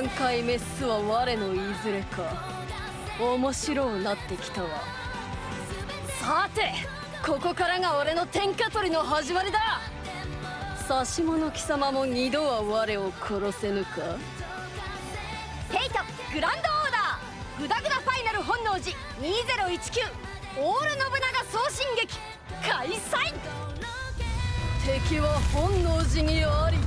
回滅すは我のいずれか。面白うなってきたわ。さて、ここからが俺の天下取りの始まりだ。差し物貴様も二度は我を殺せぬか。フェイトグランドオーダーグダグダファイナル本能寺2019オール信長送信劇開催。敵は本能寺にあり。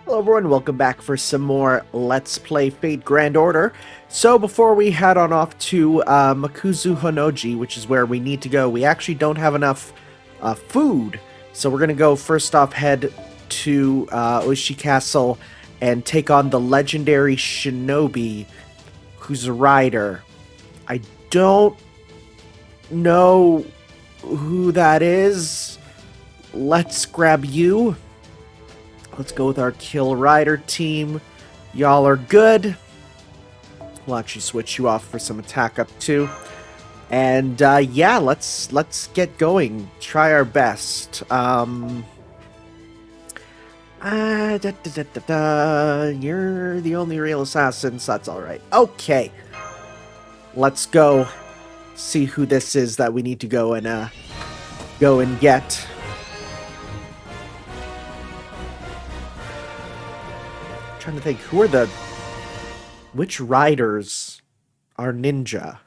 Hello everyone, welcome back for some more Let's Play Fate Grand Order. So before we head on off to Makuzu Honnoji, which is where we need to go, we actually don't have enough food. So we're going to go first off head to Oishi Castle and take on the legendary shinobi who's a rider. I don't know who that is. Let's grab you. Let's go with our Kill Rider team. Y'all are good. We'll actually switch you off for some attack up too. And yeah, let's get going. Try our best. You're the only real assassin, so that's alright. Okay. Let's go see who this is that we need to go and get. Trying to think, which riders are ninja?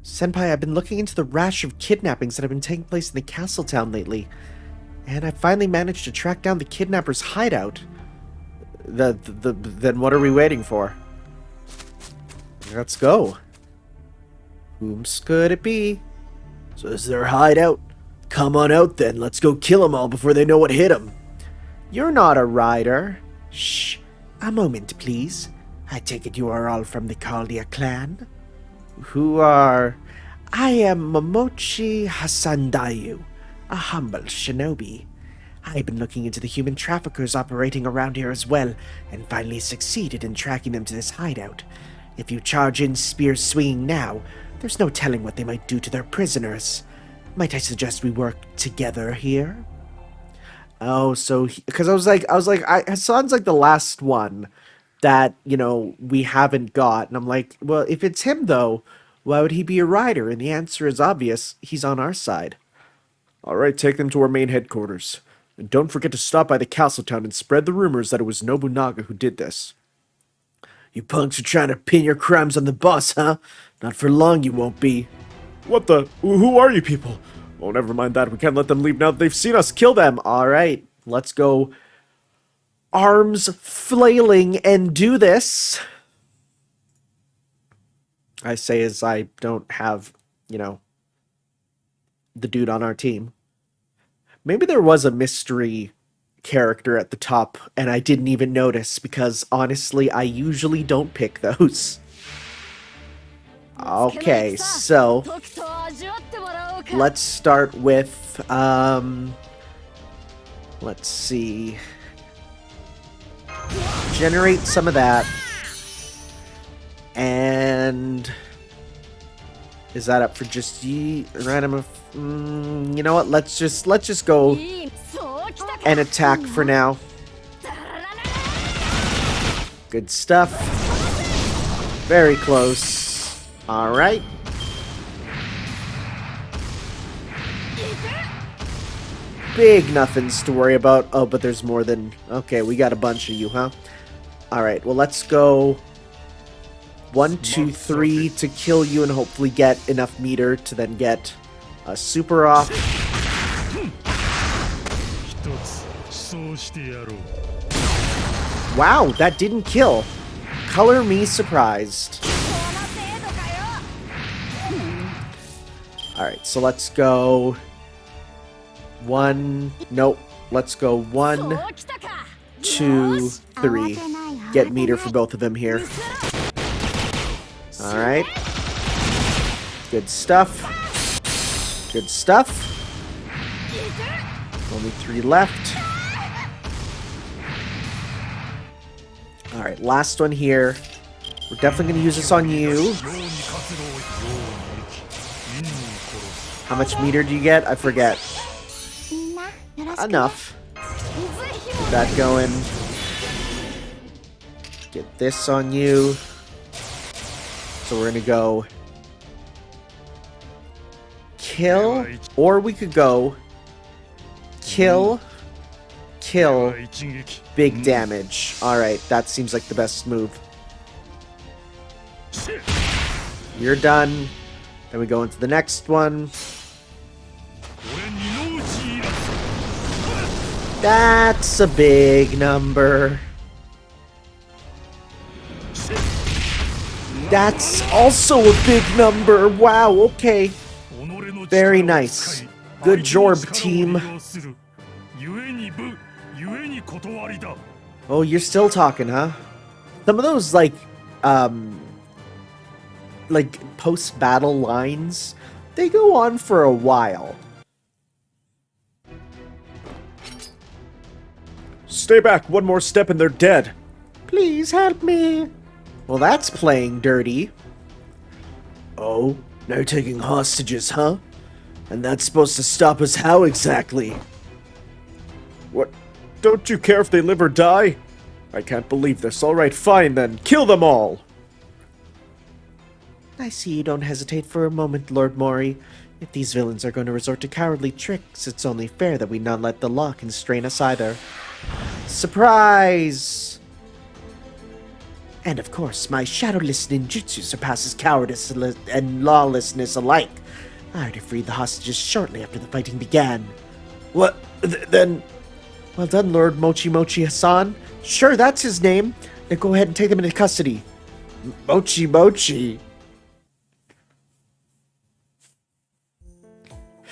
Senpai, I've been looking into the rash of kidnappings that have been taking place in the castle town lately, and I finally managed to track down the kidnapper's hideout. Then what are we waiting for? Let's go. Whom's could it be? So is their hideout? Come on out then, let's go kill them all before they know what hit them. You're not a rider. Shh, a moment, please. I take it you are all from the Kaldia clan? Who are... I am Momochi Hasandayu, a humble shinobi. I've been looking into the human traffickers operating around here as well, and finally succeeded in tracking them to this hideout. If you charge in spear swinging now, there's no telling what they might do to their prisoners. Might I suggest we work together here? Oh, so because I was like, Hassan's like the last one that, you know, we haven't got, and I'm like, well, if it's him though, why would he be a rider? And the answer is obvious. He's on our side. All right, take them to our main headquarters, and don't forget to stop by the castle town and spread the rumors that it was Nobunaga who did this. You punks are trying to pin your crimes on the boss, huh? Not for long, you won't be. What the? Who are you people? Oh, never mind that. We can't let them leave now that they've seen us kill them. All right, let's go arms flailing and do this. I say as I don't have, you know, the dude on our team. Maybe there was a mystery character at the top and I didn't even notice because honestly, I usually don't pick those. Okay, so let's start with, let's see, generate some of that, and is that up for just random? You know what? Let's just go and attack for now. Good stuff. Very close. All right. Big nothings to worry about. Oh, but there's more than... Okay, we got a bunch of you, huh? All right, well, let's go 1, 2, 3 to kill you and hopefully get enough meter to then get a super off. Wow, that didn't kill. Color me surprised. Alright, so let's go 1, nope, let's go 1, 2, 3. Get meter for both of them here. Alright. Good stuff. Good stuff. Only 3 left. Alright, last one here. We're definitely going to use this on you. How much meter do you get? I forget. Enough. Get that going. Get this on you. So we're gonna go kill, or we could go kill, kill, big damage. Alright, that seems like the best move. You're done. Then we go into the next one. That's a big number. That's also a big number. Wow, okay. Very nice. Good job, team. Oh, you're still talking, huh? Some of those, like post-battle lines, they go on for a while. Stay back, one more step and they're dead. Please help me. Well, that's playing dirty. Oh, no taking hostages, huh? And that's supposed to stop us how exactly? What? Don't you care if they live or die? I can't believe this. Alright, fine then. Kill them all! I see you don't hesitate for a moment, Lord Mori. If these villains are going to resort to cowardly tricks, it's only fair that we not let the law constrain us either. Surprise! And of course, my shadowless ninjutsu surpasses cowardice and lawlessness alike. I already freed the hostages shortly after the fighting began. What? Then... Well done, Lord Mochi Mochi Hassan. Sure, that's his name. Now go ahead and take them into custody. Mochi Mochi.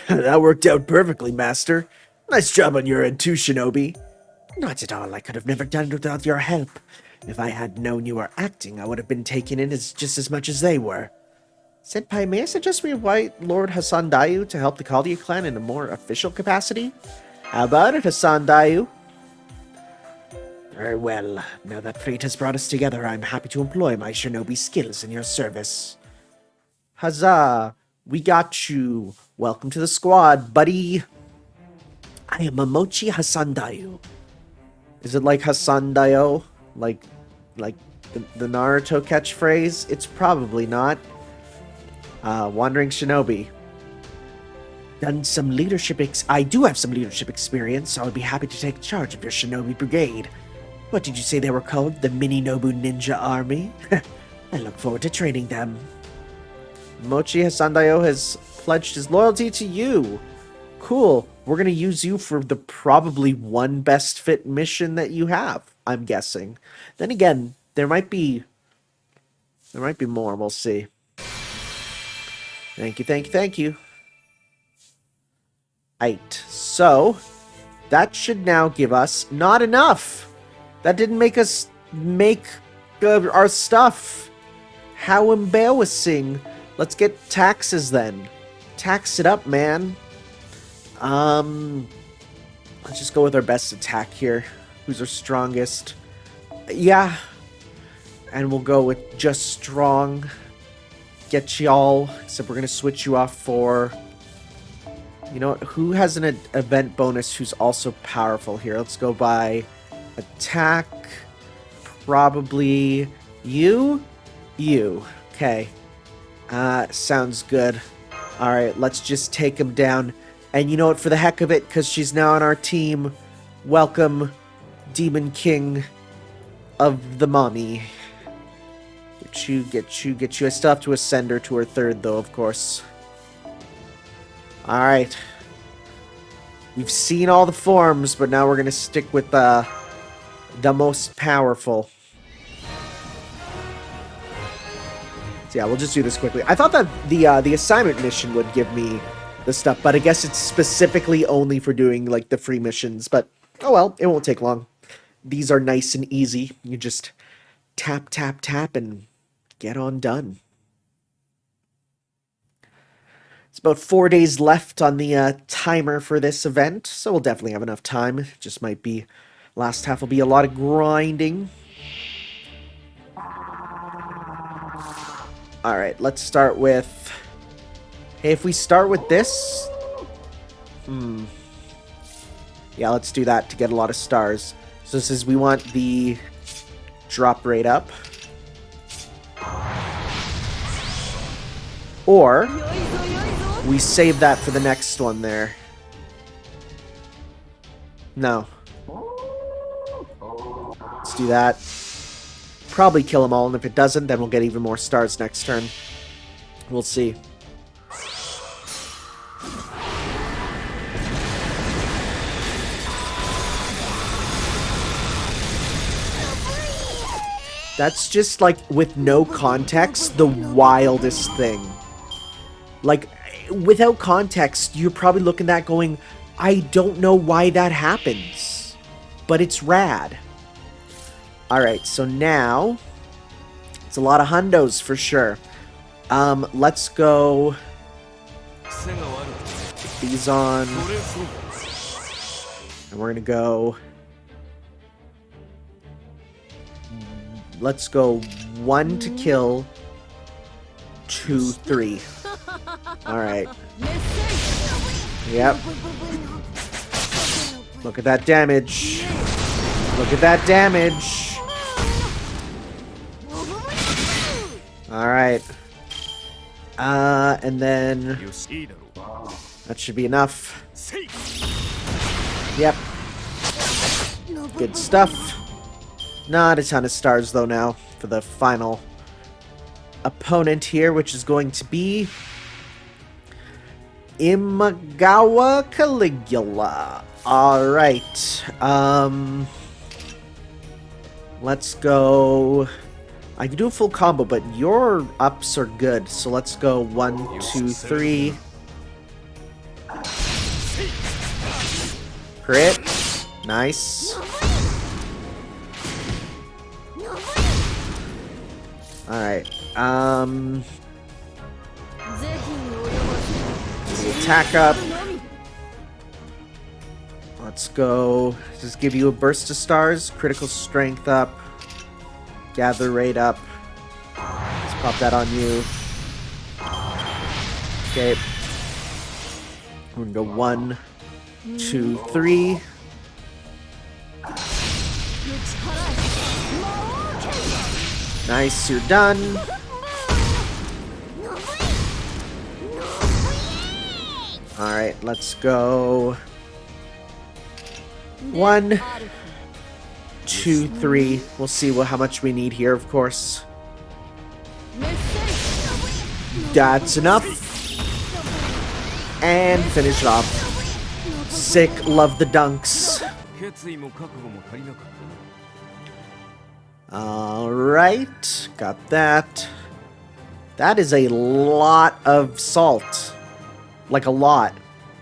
That worked out perfectly, Master. Nice job on your end too, Shinobi. Not at all. I could have never done it without your help. If I had known you were acting, I would have been taken in as just as much as they were. Senpai, may I suggest we invite Lord Hassan Dayu to help the Kaldia clan in a more official capacity? How about it, Hassan Dayu? Very well. Now that fate has brought us together, I'm happy to employ my shinobi skills in your service. Huzzah! We got you. Welcome to the squad, buddy. I am Momochi Hassan Dayu. Is it like Hassan Dayo? Like the Naruto catchphrase? It's probably not. Wandering Shinobi. Done some leadership I do have some leadership experience, so I would be happy to take charge of your Shinobi Brigade. What did you say they were called? The Mini Nobu Ninja Army? I look forward to training them. Mochi Hasandayo has pledged his loyalty to you. Cool. We're gonna use you for the probably one best fit mission that you have, I'm guessing. Then again, there might be more, we'll see. Thank you, thank you, thank you. Right, so that should now give us not enough. That didn't make us make our stuff. How embarrassing. Let's get taxes then. Tax it up, man. Let's just go with our best attack here. Who's our strongest? Yeah. And we'll go with just strong. Get y'all. Except we're going to switch you off for... You know what? Who has an event bonus who's also powerful here? Let's go by attack. Probably you? You. Okay. Sounds good. Alright, let's just take him down. And you know what? For the heck of it, because she's now on our team, welcome, Demon King of the Mommy. Get you. I still have to ascend her to her third, though, of course. Alright. We've seen all the forms, but now we're going to stick with the most powerful. So yeah, we'll just do this quickly. I thought that the assignment mission would give me the stuff, but I guess it's specifically only for doing, like, the free missions. But, oh well, it won't take long. These are nice and easy. You just tap, tap, tap, and get on done. It's about 4 days left on the timer for this event, so we'll definitely have enough time. It just might be... Last half will be a lot of grinding. Alright, let's start with... Hey, if we start with this... Yeah, let's do that to get a lot of stars. So this is, we want the drop rate up. Or we save that for the next one there. No. Let's do that. Probably kill them all, and if it doesn't, then we'll get even more stars next turn. We'll see. That's just, like, with no context, the wildest thing. Like, without context, you're probably looking at that going, I don't know why that happens. But it's rad. Alright, so now, it's a lot of hundos for sure. Let's go, put these on, and we're gonna go, let's go 1 to kill, 2, 3. Alright. Yep. Look at that damage. Look at that damage. Alright. And then that should be enough. Yep. Good stuff. Not a ton of stars though now for the final opponent here, which is going to be Imagawa Caligula. Alright. Let's go. I can do a full combo, but your ups are good. So let's go 1, 2, 3. Crit. Nice. Alright. Attack up. Let's go. Just give you a burst of stars. Critical strength up. Gather rate up. Let's pop that on you. Okay. We're gonna go 1, 2, 3. Nice, you're done. Alright, let's go. 1, 2, 3. We'll see how much we need here, of course. That's enough. And finish it off. Sick, love the dunks. Alright, got that. That is a lot of salt. Like a lot.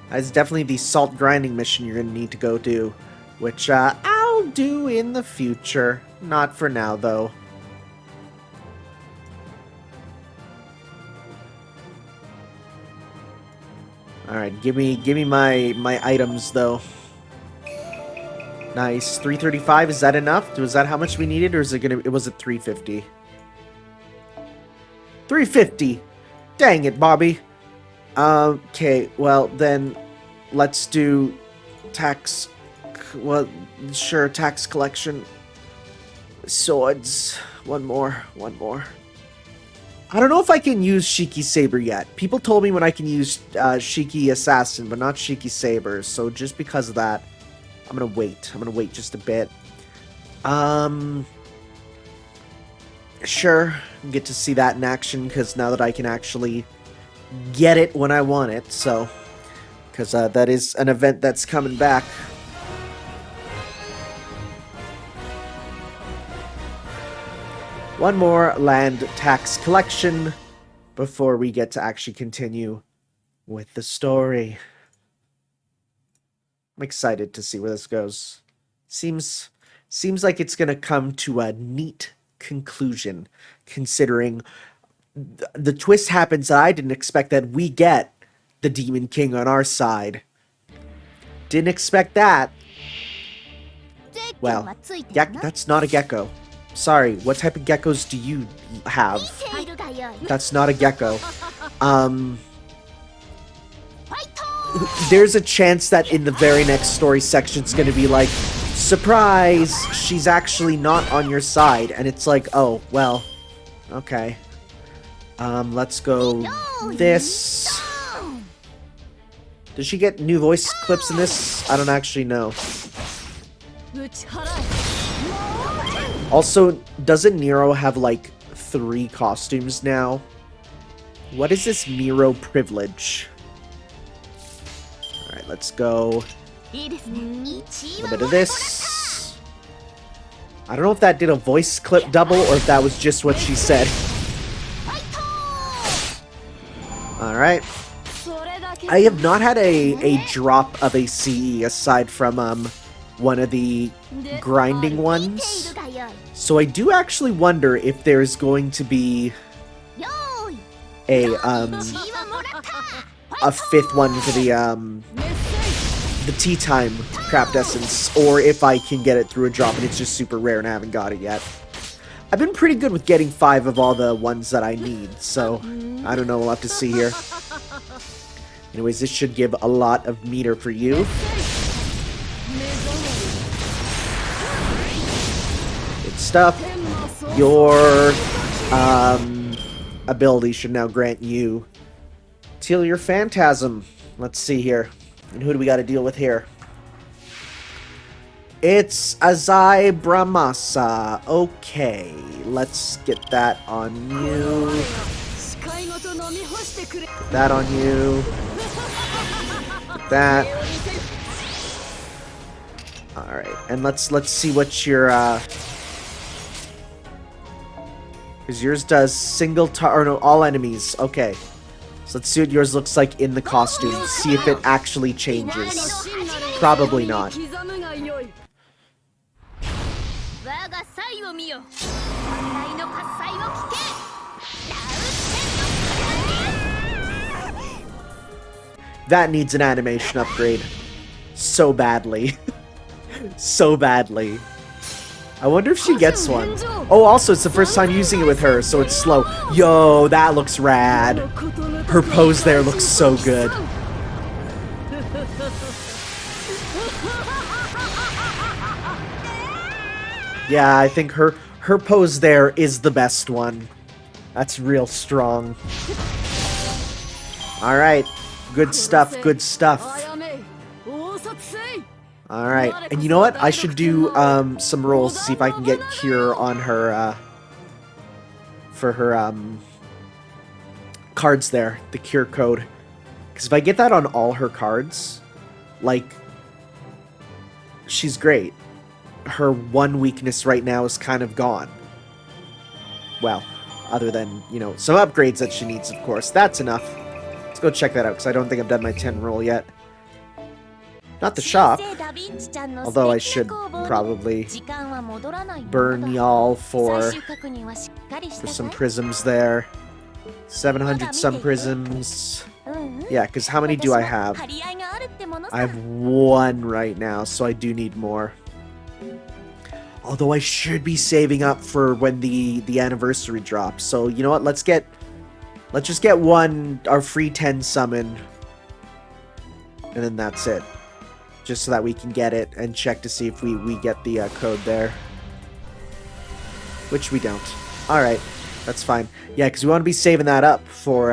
That's definitely the salt grinding mission you're gonna need to go do. Which, I'll do in the future. Not for now, though. Alright, give me my items, though. Nice. 335, is that enough? Was that how much we needed, or is it gonna... Was it 350? 350! Dang it, Bobby. Okay, well, then... Let's do... Tax... Well, sure, tax collection. Swords. One more. I don't know if I can use Shiki Saber yet. People told me when I can use Shiki Assassin, but not Shiki Saber. So just because of that, I'm gonna wait. I'm gonna wait just a bit. Sure, get to see that in action, because now that I can actually get it when I want it, so... Because that is an event that's coming back. One more land tax collection before we get to actually continue with the story. I'm excited to see where this goes. Seems like it's going to come to a neat conclusion, considering the twist happens that I didn't expect that we get the Demon King on our side. Didn't expect that. Well, that's not a gecko. Sorry, what type of geckos do you have? That's not a gecko. there's a chance that in the very next story section it's gonna be like, surprise, she's actually not on your side, and it's like, oh, well, okay. Let's go this. Does she get new voice clips in this? I don't actually know. Also, doesn't Nero have like 3 costumes now? What is this Miro privilege? Alright, let's go. A little bit of this. I don't know if that did a voice clip double or if that was just what she said. Alright. I have not had a drop of a CE aside from one of the grinding ones. So I do actually wonder if there's going to be a 5th one for the tea time craft essence, or if I can get it through a drop and it's just super rare and I haven't got it yet. I've been pretty good with getting 5 of all the ones that I need, so I don't know, we'll have to see here. Anyways, this should give a lot of meter for you. Good stuff. Your ability should now grant you till your Phantasm. Let's see here. And who do we got to deal with here? It's Azai Brahmasa. Okay, let's get that on you. Put that on you. Put that. Alright, and let's see what your because yours does all enemies. Okay. So let's see what yours looks like in the costume. See if it actually changes. Probably not. That needs an animation upgrade. So badly. So badly. I wonder if she gets one. Oh, also, it's the first time using it with her, so it's slow. Yo, that looks rad. Her pose there looks so good. Yeah, I think her pose there is the best one. That's real strong. Alright. Good stuff, good stuff. Alright, and you know what? I should do some rolls to see if I can get Cure on her, for her cards there, the Cure code. Because if I get that on all her cards, like, she's great. Her one weakness right now is kind of gone. Well, other than, you know, some upgrades that she needs, of course. That's enough. Let's go check that out, because I don't think I've done my 10 roll yet. Not the shop. Although I should probably burn y'all for some prisms there. 700 some prisms. Yeah, because how many do I have? I have 1 right now, so I do need more. Although I should be saving up for when the anniversary drops. So, you know what? Let's just get our free 10 summon. And then that's it. Just so that we can get it and check to see if we get the code there. Which we don't. Alright, that's fine. Yeah, because we want to be saving that up for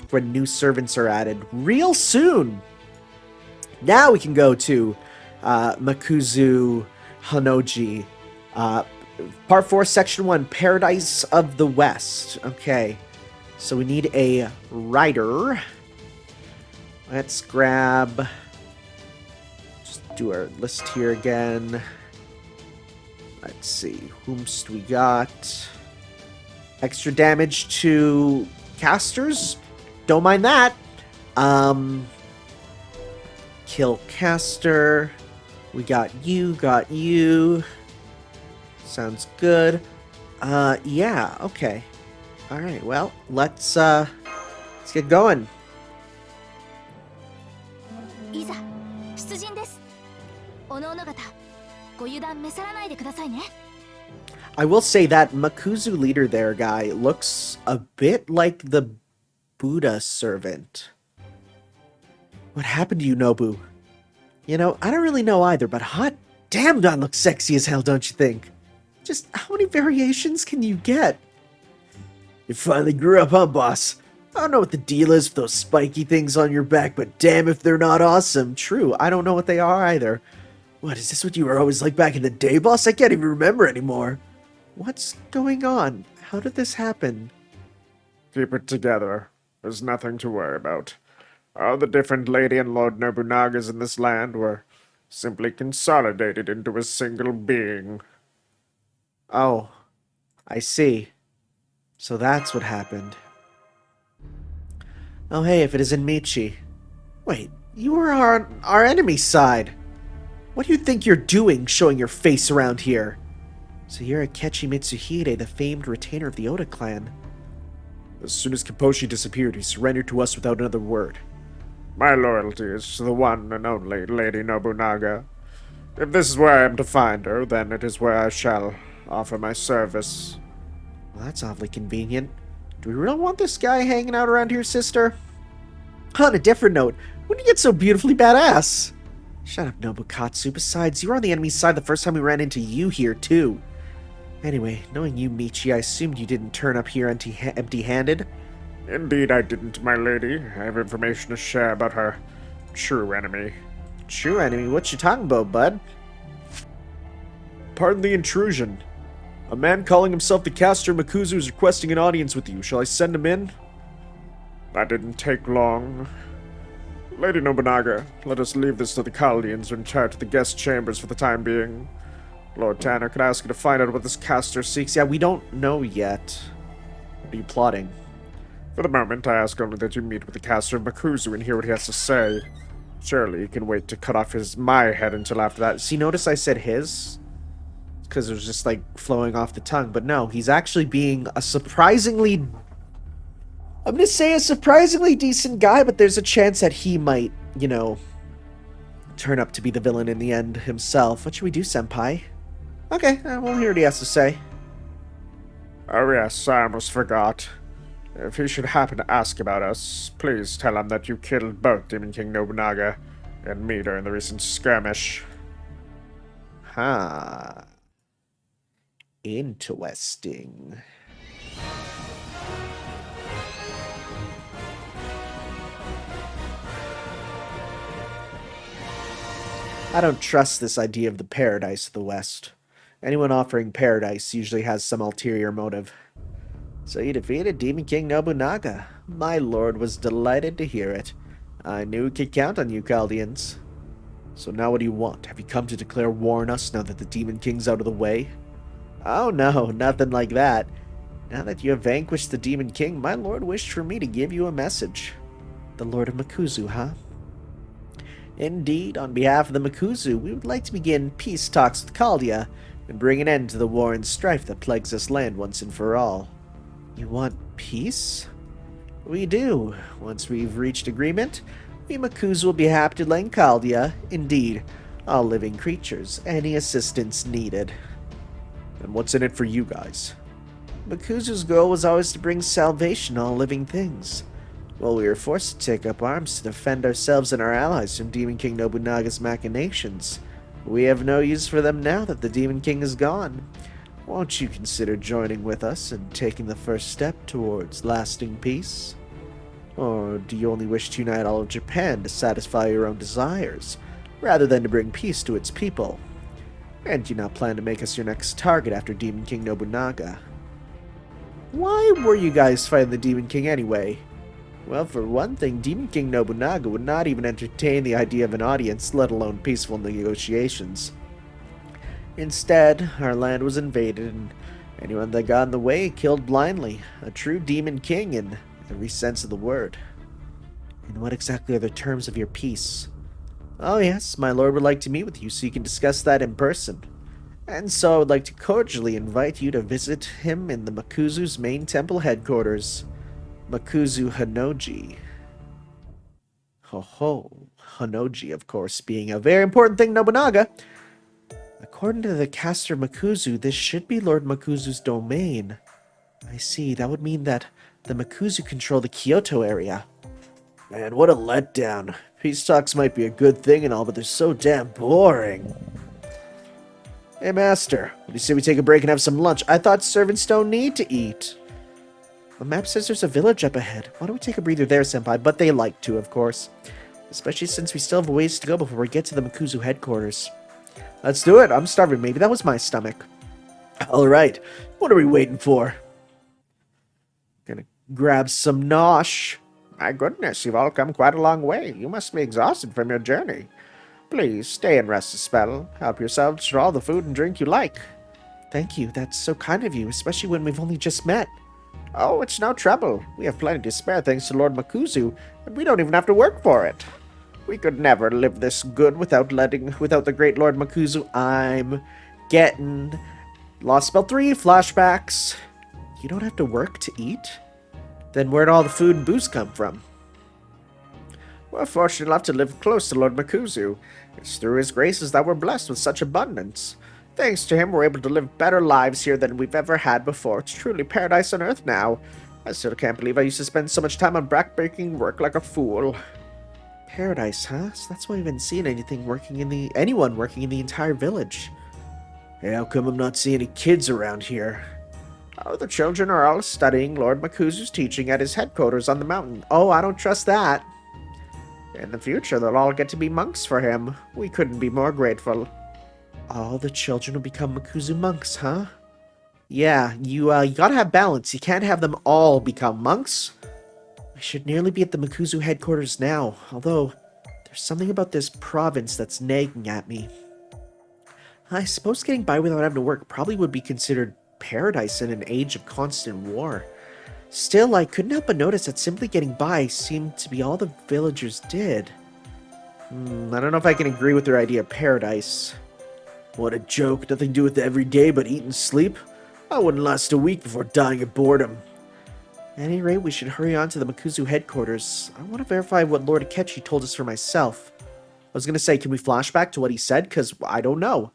when new servants are added real soon. Now we can go to Makuzu Honnoji. Part 4, Section 1, Paradise of the West. Okay, so we need a rider. Let's grab... do our list here again. Let's see. Whomst we got? Extra damage to casters? Don't mind that. Kill caster. We got you. Sounds good. Yeah, okay. Alright, well, let's get going. I will say that Makuzu leader there guy looks a bit like the Buddha servant. What happened to you, Nobu? You know, I don't really know either, but hot damn, that looks sexy as hell, don't you think? Just how many variations can you get? You finally grew up, huh, boss? I don't know what the deal is with those spiky things on your back, but damn if they're not awesome. True, I don't know what they are either. What, is this what you were always like back in the day, boss? I can't even remember anymore. What's going on? How did this happen? Keep it together. There's nothing to worry about. All the different Lady and Lord Nobunagas in this land were simply consolidated into a single being. Oh, I see. So that's what happened. Oh hey, if it isn't Michi. Wait, you were on our enemy's side. What do you think you're doing showing your face around here? So you're Akechi Mitsuhide, the famed retainer of the Oda clan. As soon as Kiposhi disappeared, he surrendered to us without another word. My loyalty is to the one and only Lady Nobunaga. If this is where I am to find her, then it is where I shall offer my service. Well, that's awfully convenient. Do we really want this guy hanging out around here, sister? On a different note, when did you get so beautifully badass? Shut up, Nobukatsu. Besides, you were on the enemy's side the first time we ran into you here, too. Anyway, knowing you, Michi, I assumed you didn't turn up here empty-handed. Indeed I didn't, my lady. I have information to share about her true enemy. True enemy? What you talking about, bud? Pardon the intrusion. A man calling himself the Caster Makuzu is requesting an audience with you. Shall I send him in? That didn't take long. Lady Nobunaga, let us leave this to the Chaldeans and retire to the guest chambers for the time being. Lord Tanner, could I ask you to find out what this caster seeks? Yeah, we don't know yet. What are you plotting? For the moment, I ask only that you meet with the caster of Makuzu and hear what he has to say. Surely you can wait to cut off my head until after that. See, notice I said his? Because it was just, like, flowing off the tongue. But no, he's actually being a surprisingly... I'm gonna say a surprisingly decent guy, but there's a chance that he might, you know, turn up to be the villain in the end himself. What should we do, senpai? Okay, we'll hear what he has to say. Oh yes, I almost forgot. If he should happen to ask about us, please tell him that you killed both Demon King Nobunaga and me during the recent skirmish. Huh. Interesting. I don't trust this idea of the paradise of the West. Anyone offering paradise usually has some ulterior motive. So you defeated Demon King Nobunaga. My lord was delighted to hear it. I knew we could count on you, Chaldeans. So now what do you want? Have you come to declare war on us now that the Demon King's out of the way? Oh no, nothing like that. Now that you have vanquished the Demon King, my lord wished for me to give you a message. The Lord of Makuzu, huh? Indeed, on behalf of the Makuzu, we would like to begin peace talks with Chaldea and bring an end to the war and strife that plagues this land once and for all. You want peace? We do. Once we've reached agreement, we Makuzu will be happy to lend Chaldea, indeed, all living creatures, any assistance needed. And what's in it for you guys? Makuzu's goal was always to bring salvation to all living things. Well, we were forced to take up arms to defend ourselves and our allies from Demon King Nobunaga's machinations. We have no use for them now that the Demon King is gone. Won't you consider joining with us and taking the first step towards lasting peace? Or do you only wish to unite all of Japan to satisfy your own desires, rather than to bring peace to its people? And do you not plan to make us your next target after Demon King Nobunaga? Why were you guys fighting the Demon King anyway? Well, for one thing, Demon King Nobunaga would not even entertain the idea of an audience, let alone peaceful negotiations. Instead, our land was invaded, and anyone that got in the way killed blindly. A true Demon King in every sense of the word. And what exactly are the terms of your peace? Oh yes, my lord would like to meet with you so you can discuss that in person. And so I would like to cordially invite you to visit him in the Makuzu's main temple headquarters. Makuzu Honnoji. Ho ho. Honnoji, of course, being a very important thing, Nobunaga. According to the caster Makuzu, this should be Lord Makuzu's domain. I see, that would mean that the Makuzu control the Kyoto area. Man, what a letdown. Peace talks might be a good thing and all, but they're so damn boring. Hey, Master, what do you say we take a break and have some lunch? I thought servants don't need to eat. The map says there's a village up ahead. Why don't we take a breather there, Senpai? But they like to, of course. Especially since we still have a ways to go before we get to the Makuzu headquarters. Let's do it. I'm starving. Maybe that was my stomach. Alright. What are we waiting for? Gonna grab some nosh. My goodness, you've all come quite a long way. You must be exhausted from your journey. Please, stay and rest a spell. Help yourselves to all the food and drink you like. Thank you. That's so kind of you, especially when we've only just met. Oh, it's no trouble. We have plenty to spare thanks to Lord Makuzu, and we don't even have to work for it. We could never live this good without the great Lord Makuzu. I'm getting Lost Spell 3 flashbacks. You don't have to work to eat? Then where'd all the food and booze come from? We're fortunate enough to live close to Lord Makuzu. It's through his graces that we're blessed with such abundance. Thanks to him, we're able to live better lives here than we've ever had before. It's truly paradise on earth now. I still can't believe I used to spend so much time on backbreaking work like a fool. Paradise, huh? So that's why we haven't seen anyone working in the entire village. Hey, how come I'm not seeing any kids around here? Oh, the children are all studying Lord Makuzu's teaching at his headquarters on the mountain. Oh, I don't trust that. In the future, they'll all get to be monks for him. We couldn't be more grateful. All the children will become Makuzu monks, huh? Yeah, you gotta have balance. You can't have them all become monks. I should nearly be at the Makuzu headquarters now, although there's something about this province that's nagging at me. I suppose getting by without having to work probably would be considered paradise in an age of constant war. Still, I couldn't help but notice that simply getting by seemed to be all the villagers did. I don't know if I can agree with their idea of paradise. What a joke, nothing to do with every day but eat and sleep. I wouldn't last a week before dying of boredom. At any rate, we should hurry on to the Makuzu headquarters. I want to verify what Lord Akechi told us for myself. I was going to say, can we flash back to what he said? Because I don't know.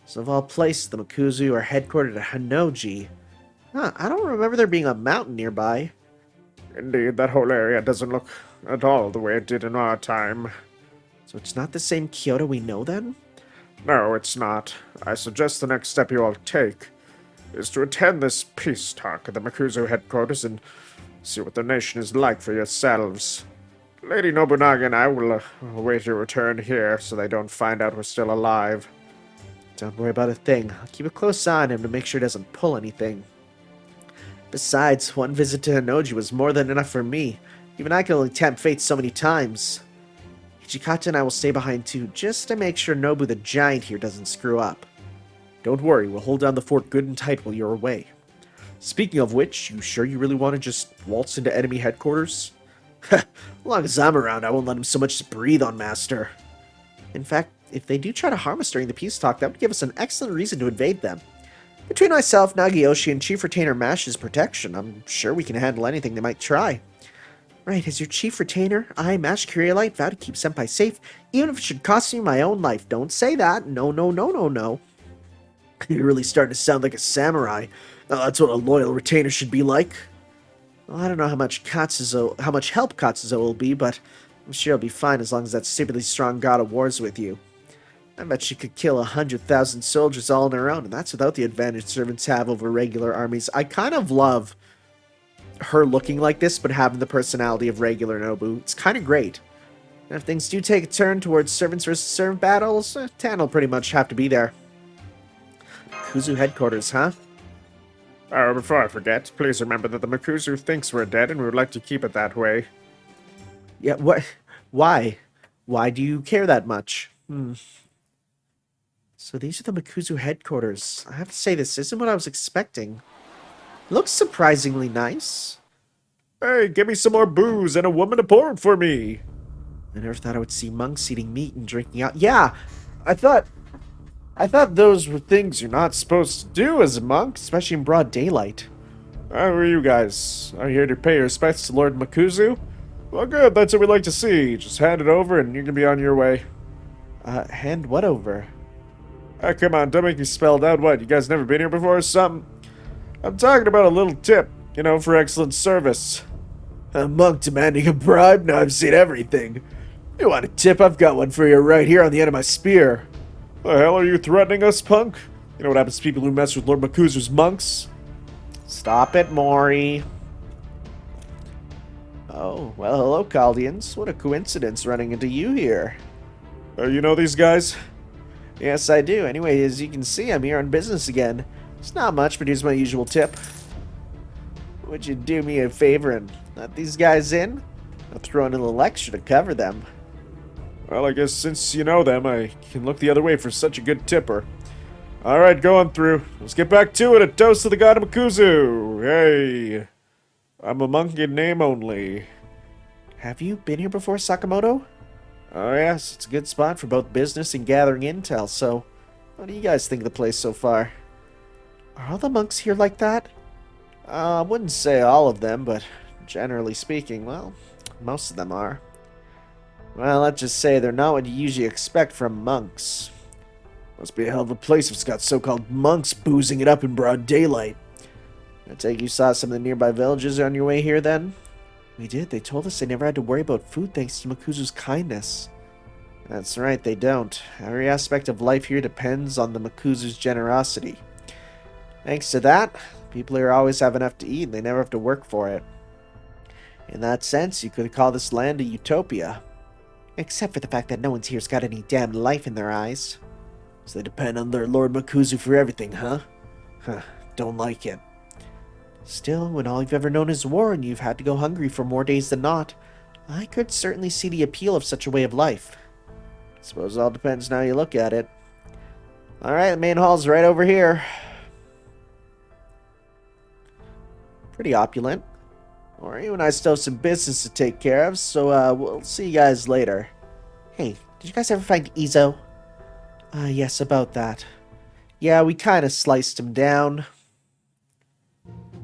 So of all places, the Makuzu are headquartered at Honnoji. I don't remember there being a mountain nearby. Indeed, that whole area doesn't look at all the way it did in our time. So it's not the same Kyoto we know then? No, it's not. I suggest the next step you all take is to attend this peace talk at the Makuzu headquarters and see what the nation is like for yourselves. Lady Nobunaga and I will await your return here so they don't find out we're still alive. Don't worry about a thing. I'll keep a close eye on him to make sure he doesn't pull anything. Besides, one visit to Honnoji was more than enough for me. Even I can only tempt fate so many times. Ichikata and I will stay behind too, just to make sure Nobu the Giant here doesn't screw up. Don't worry, we'll hold down the fort good and tight while you're away. Speaking of which, you sure you really want to just waltz into enemy headquarters? As long as I'm around, I won't let him so much as breathe on Master. In fact, if they do try to harm us during the peace talk, that would give us an excellent reason to invade them. Between myself, Nagiyoshi, and Chief Retainer Mash's protection, I'm sure we can handle anything they might try. Right, as your Chief Retainer, I, Mash Curiolite, vow to keep Senpai safe, even if it should cost me my own life. Don't say that. No, no, no, no, no. You're really starting to sound like a samurai. That's what a loyal retainer should be like. Well, I don't know how much help Katsuzo will be, but I'm sure he'll be fine as long as that stupidly strong god of war's with you. I bet she could kill 100,000 soldiers all on her own, and that's without the advantage servants have over regular armies. I kind of love her looking like this, but having the personality of regular Nobu. It's kind of great. And if things do take a turn towards servants versus servant battles, Tan will pretty much have to be there. Makuzu headquarters, huh? Oh, before I forget, please remember that the Makuzu thinks we're dead and we would like to keep it that way. Yeah, what? Why? Why do you care that much? So these are the Makuzu headquarters. I have to say, this isn't what I was expecting. Looks surprisingly nice. Hey, give me some more booze and a woman to pour it for me. I never thought I would see monks eating meat and drinking out. Yeah, I thought those were things you're not supposed to do as a monk, especially in broad daylight. How are you guys? Are you here to pay your respects to Lord Makuzu? Well, good, that's what we like to see. Just hand it over and you can be on your way. Hand what over? Come on, don't make me spelled out. What, you guys never been here before or something? I'm talking about a little tip, you know, for excellent service. A monk demanding a bribe? No, I've seen everything. You want a tip? I've got one for you right here on the end of my spear. The hell are you threatening us, punk? You know what happens to people who mess with Lord Makuzu's monks? Stop it, Mori. Oh, well, hello, Chaldeans. What a coincidence running into you here. You know these guys? Yes, I do. Anyway, as you can see, I'm here on business again. It's not much, but here's my usual tip. Would you do me a favor and let these guys in? I'll throw in a little extra to cover them. Well, I guess since you know them, I can look the other way for such a good tipper. Alright, go on through. Let's get back to it. A toast to the god of Makuzu. Hey. I'm a monk in name only. Have you been here before, Sakamoto? Oh yes, it's a good spot for both business and gathering intel, so what do you guys think of the place so far? Are all the monks here like that? I wouldn't say all of them, but generally speaking, well, most of them are. Well, let's just say they're not what you usually expect from monks. Must be a hell of a place if it's got so-called monks boozing it up in broad daylight. I take you saw some of the nearby villages on your way here, then? We did. They told us they never had to worry about food thanks to Makuzu's kindness. That's right, they don't. Every aspect of life here depends on the Makuzu's generosity. Thanks to that, people here always have enough to eat and they never have to work for it. In that sense, you could call this land a utopia. Except for the fact that no one's here's got any damn life in their eyes. So they depend on their Lord Makuzu for everything, huh? Huh, don't like it. Still, when all you've ever known is war and you've had to go hungry for more days than not, I could certainly see the appeal of such a way of life. Suppose it all depends on how you look at it. Alright, the main hall's right over here. Pretty opulent. Or you and I still have some business to take care of, so we'll see you guys later. Hey, did you guys ever find Izo? Yes, about that. Yeah, we kind of sliced him down.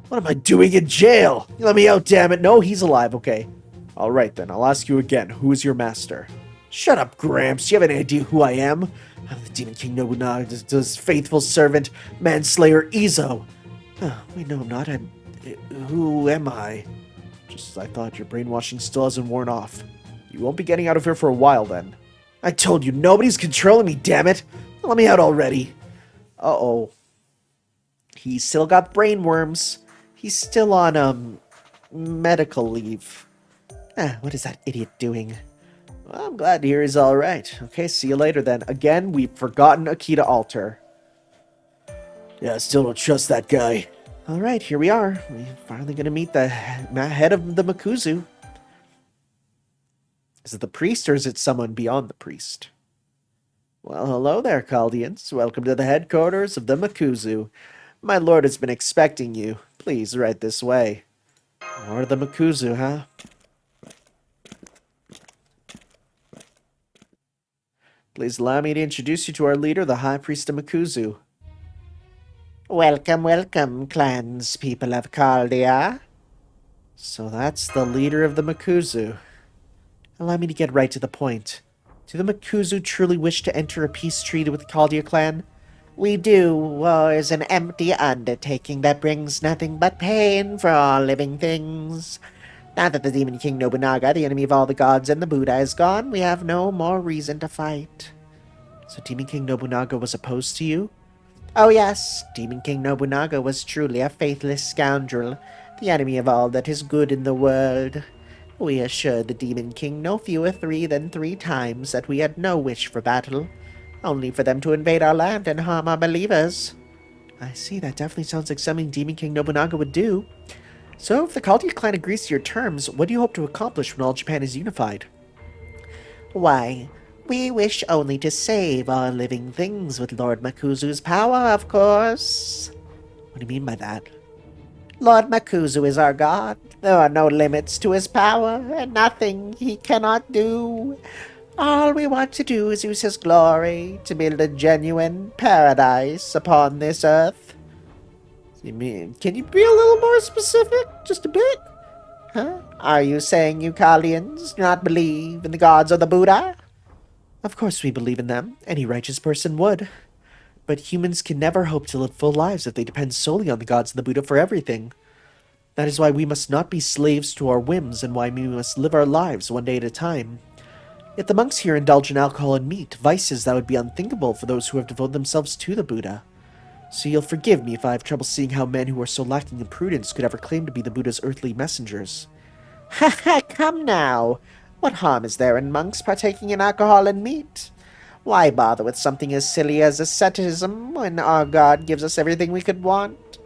What am I doing in jail? You let me out, damn it. No, he's alive, okay. Alright then, I'll ask you again. Who is your master? Shut up, Gramps. You have any idea who I am? I'm the Demon King Nobunaga's faithful servant, Manslayer Izo. Oh, wait, no, I'm not. Who am I? Just as I thought, your brainwashing still hasn't worn off. You won't be getting out of here for a while then. I told you, nobody's controlling me, damn it. Let me out already. Uh-oh. He's still got brain worms. He's still on, medical leave. What is that idiot doing? Well, I'm glad to hear he's alright. Okay, see you later then. Again, we've forgotten Akita Alter. Yeah, I still don't trust that guy. Alright, here we are. We're finally gonna meet the head of the Makuzu. Is it the priest or is it someone beyond the priest? Well, hello there, Chaldeans. Welcome to the headquarters of the Makuzu. My lord has been expecting you. Please, right this way. More of the Makuzu, huh? Please allow me to introduce you to our leader, the High Priest of Makuzu. Welcome, welcome, clans, people of Chaldea. So that's the leader of the Makuzu. Allow me to get right to the point. Do the Makuzu truly wish to enter a peace treaty with the Chaldea clan? We do. War is an empty undertaking that brings nothing but pain for all living things. Now that the Demon King Nobunaga, the enemy of all the gods, and the Buddha is gone, we have no more reason to fight. So Demon King Nobunaga was opposed to you? Oh yes, Demon King Nobunaga was truly a faithless scoundrel, the enemy of all that is good in the world. We assured the Demon King no fewer than three times that we had no wish for battle, only for them to invade our land and harm our believers. I see, that definitely sounds like something Demon King Nobunaga would do. So, if the Chaldea clan agrees to your terms, what do you hope to accomplish when all Japan is unified? Why, we wish only to save all living things with Lord Makuzu's power, of course. What do you mean by that? Lord Makuzu is our god. There are no limits to his power, and nothing he cannot do. All we want to do is use his glory to build a genuine paradise upon this earth. You mean, can you be a little more specific? Just a bit? Huh? Are you saying you Chaldeans do not believe in the gods of the Buddha? Of course we believe in them. Any righteous person would. But humans can never hope to live full lives if they depend solely on the gods and the Buddha for everything. That is why we must not be slaves to our whims and why we must live our lives one day at a time. Yet the monks here indulge in alcohol and meat, vices that would be unthinkable for those who have devoted themselves to the Buddha. So you'll forgive me if I have trouble seeing how men who are so lacking in prudence could ever claim to be the Buddha's earthly messengers. Ha ha, come now! What harm is there in monks partaking in alcohol and meat? Why bother with something as silly as asceticism when our God gives us everything we could want?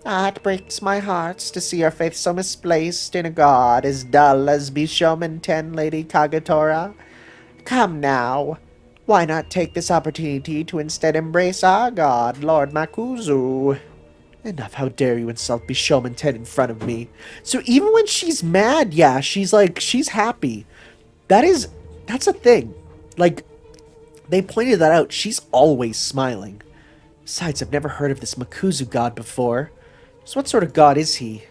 Ah, it breaks my heart to see your faith so misplaced in a god as dull as Bishomen 10, Lady Kagatora. Come now, why not take this opportunity to instead embrace our god, Lord Makuzu? Enough, how dare you insult Bishomen 10 in front of me? So even when she's mad, yeah, she's happy. That's a thing. Like, they pointed that out, she's always smiling. Besides, I've never heard of this Makuzu god before. So what sort of god is he?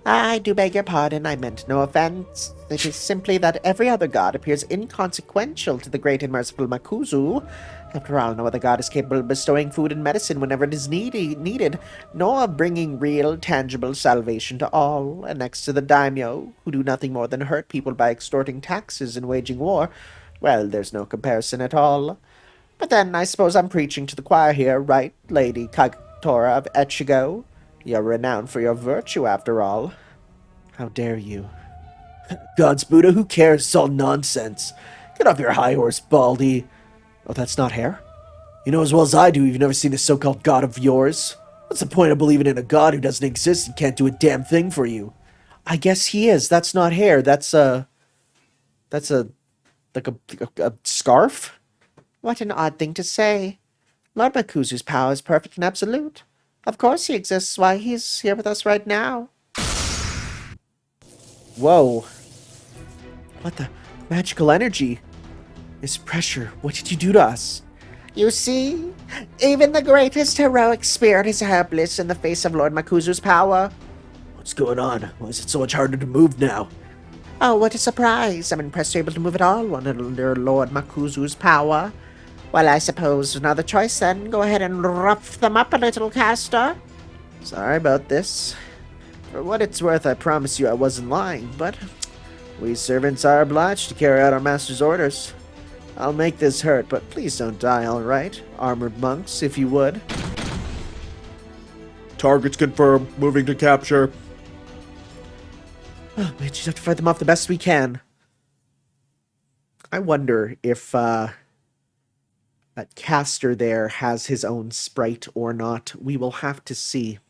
I do beg your pardon, I meant no offense. It is simply that every other god appears inconsequential to the great and merciful Makuzu. After all, no other god is capable of bestowing food and medicine whenever it is needed, nor of bringing real, tangible salvation to all. And next to the daimyo, who do nothing more than hurt people by extorting taxes and waging war, well, there's no comparison at all. But then, I suppose I'm preaching to the choir here, right, Lady Kagatora of Echigo? You're renowned for your virtue, after all. How dare you? God's Buddha, who cares? It's all nonsense. Get off your high horse, Baldy. Oh, that's not hair? You know as well as I do you've never seen this so-called god of yours. What's the point of believing in a god who doesn't exist and can't do a damn thing for you? I guess he is. That's not hair. That's a scarf? What an odd thing to say. Lord Makuzu's power is perfect and absolute. Of course he exists. Why, he's here with us right now. Whoa. What the? Magical energy. This pressure. What did you do to us? You see? Even the greatest heroic spirit is helpless in the face of Lord Makuzu's power. What's going on? Why is it so much harder to move now? Oh, what a surprise. I'm impressed you're able to move at all under Lord Makuzu's power. Well, I suppose another choice then. Go ahead and rough them up a little, Caster. Sorry about this. For what it's worth, I promise you I wasn't lying, but we servants are obliged to carry out our master's orders. I'll make this hurt, but please don't die, alright? Armored monks, if you would. Targets confirmed. Moving to capture. Oh, we just have to fight them off the best we can. I wonder if, that Caster there has his own sprite or not. We will have to see.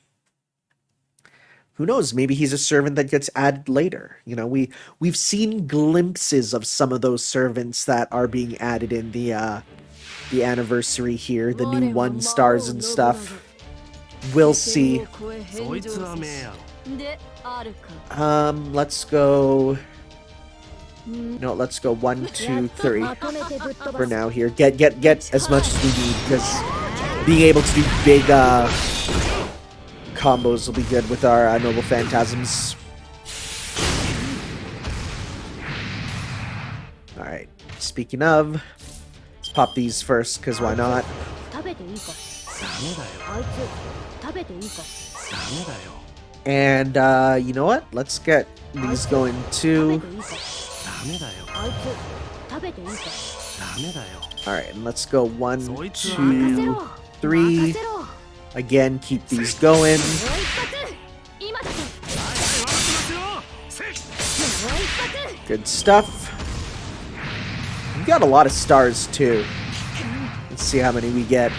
Who knows? Maybe he's a servant that gets added later. You know, we've seen glimpses of some of those servants that are being added in the anniversary here, the new 1 stars and stuff. We'll see. Let's go. No, let's go 1, 2, 3 for now here. Get as much as we need, because being able to do big combos will be good with our noble phantasms. Alright, speaking of, let's pop these first, because why not? And you know what? Let's get these going too. Alright, and let's go 1, 2, 3. Again, keep these going. Good stuff. We got a lot of stars too. Let's see how many we get.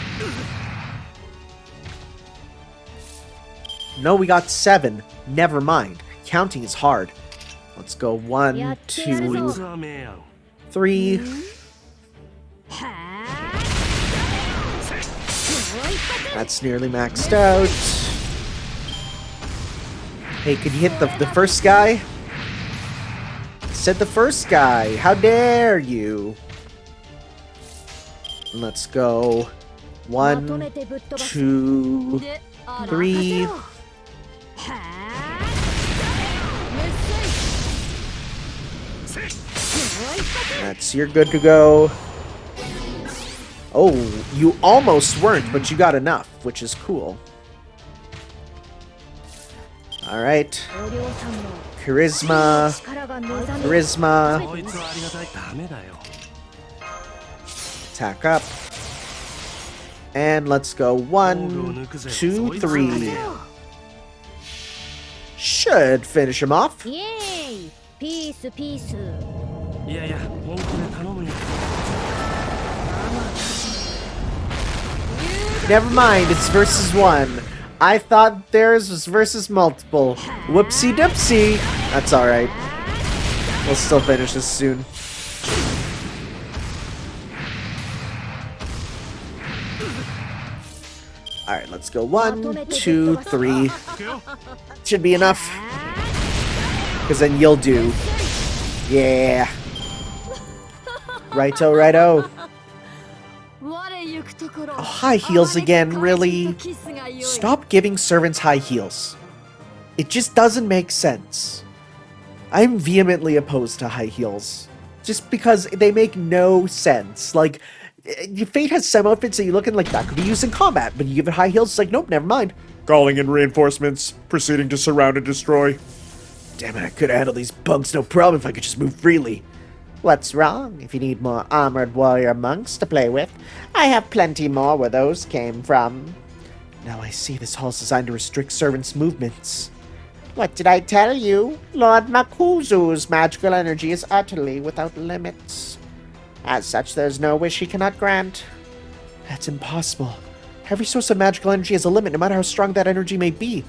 No, we got 7. Never mind. Counting is hard. Let's go 1, 2, 3. That's nearly maxed out. Hey, could you hit the first guy? Said the first guy. How dare you? Let's go 1, 2, 3. You're good to go. Oh, you almost weren't, but you got enough, which is cool. Alright. Charisma. 力が目覚め Charisma. こいつはありがたい。ダメだよ。 Attack up. And let's go 1, 2, 3. Should finish him off. イエーイピースピースいやいや、本気で頼むよ。 Never mind, it's versus 1. I thought theirs was versus multiple. Whoopsie doopsie. That's alright. We'll still finish this soon. Alright, let's go 1, 2, 3. Should be enough. Because then you'll do. Yeah. Righto, righto. Oh, high heels again, really? Stop giving servants high heels. It just doesn't make sense. I'm vehemently opposed to high heels. Just because they make no sense. Like, Fate has some outfits that you look in like that could be used in combat, but you give it high heels, it's like, nope, never mind. Calling in reinforcements, proceeding to surround and destroy. Damn it, I could handle these bugs no problem if I could just move freely. What's wrong? If you need more armored warrior monks to play with, I have plenty more where those came from. Now I see this hall's designed to restrict servants' movements. What did I tell you? Lord Makuzu's magical energy is utterly without limits. As such, there's no wish he cannot grant. That's impossible. Every source of magical energy has a limit, no matter how strong that energy may be.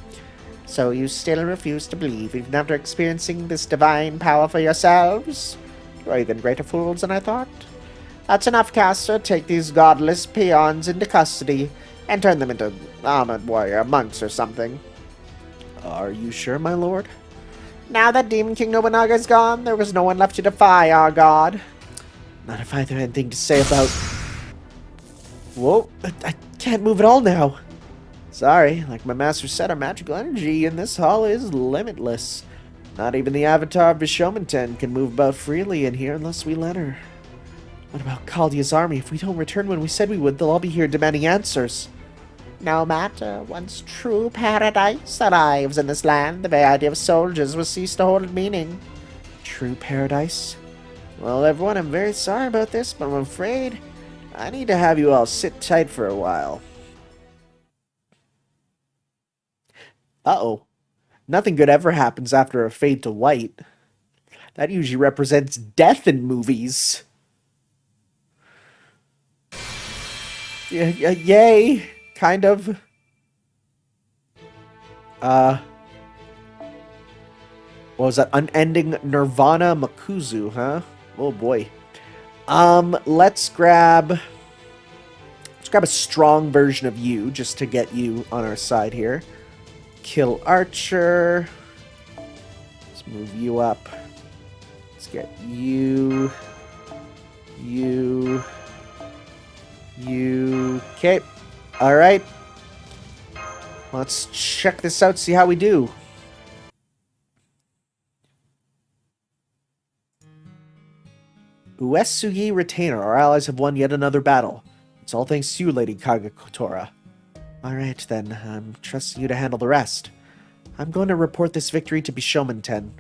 So you still refuse to believe, even after experiencing this divine power for yourselves? You're even greater fools than I thought. That's enough, caster. Take these godless peons into custody and turn them into armored warrior monks or something. Are you sure, my lord? Now that Demon King Nobunaga is gone, there was no one left to defy our god. Not if I have anything to say about... Whoa, I can't move at all now. Sorry, like my master said, our magical energy in this hall is limitless. Not even the avatar of Bishomanten can move about freely in here unless we let her. What about Kaldia's army? If we don't return when we said we would, they'll all be here demanding answers. No matter, once true paradise arrives in this land, the very idea of soldiers will cease to hold meaning. True paradise? Well, everyone, I'm very sorry about this, but I'm afraid I need to have you all sit tight for a while. Uh-oh. Nothing good ever happens after a fade to white. That usually represents death in movies. Yay. Kind of. What was that? Unending Nirvana Makuzu, huh? Oh boy. Let's grab a strong version of you just to get you on our side here. Kill Archer. Let's move you up. Let's get you. You. Okay. Alright. Let's check this out, see how we do. Uesugi Retainer. Our allies have won yet another battle. It's all thanks to you, Lady Kagakotora. Alright then, I'm trusting you to handle the rest. I'm going to report this victory to Bishomanten.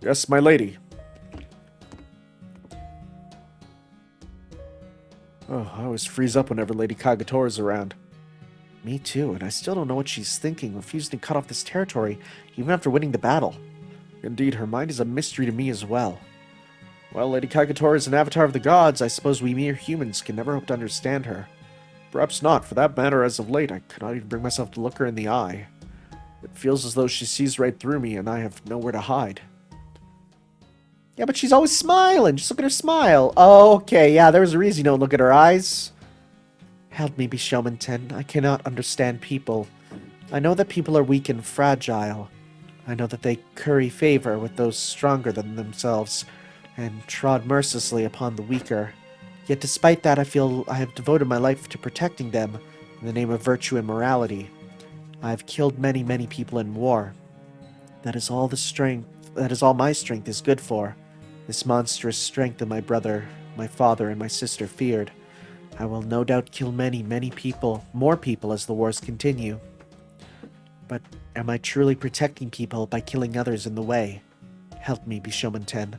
Yes, my lady. Oh, I always freeze up whenever Lady Kagatora's around. Me too, and I still don't know what she's thinking, refusing to cut off this territory, even after winning the battle. Indeed, her mind is a mystery to me as well. Well, Lady Kagatora is an avatar of the gods. I suppose we mere humans can never hope to understand her. Perhaps not. For that matter, as of late, I cannot even bring myself to look her in the eye. It feels as though she sees right through me, and I have nowhere to hide. Yeah, but she's always smiling. Just look at her smile. Oh, okay. Yeah, there's a reason you don't look at her eyes. Help me, Bishomanten. I cannot understand people. I know that people are weak and fragile. I know that they curry favor with those stronger than themselves, and trod mercilessly upon the weaker. Yet despite that, I feel I have devoted my life to protecting them in the name of virtue and morality. I have killed many, many people in war. That is all my strength is good for. This monstrous strength that my brother, my father, and my sister feared. I will no doubt kill many, many people, more people as the wars continue. But am I truly protecting people by killing others in the way? Help me, Bishonen-ten.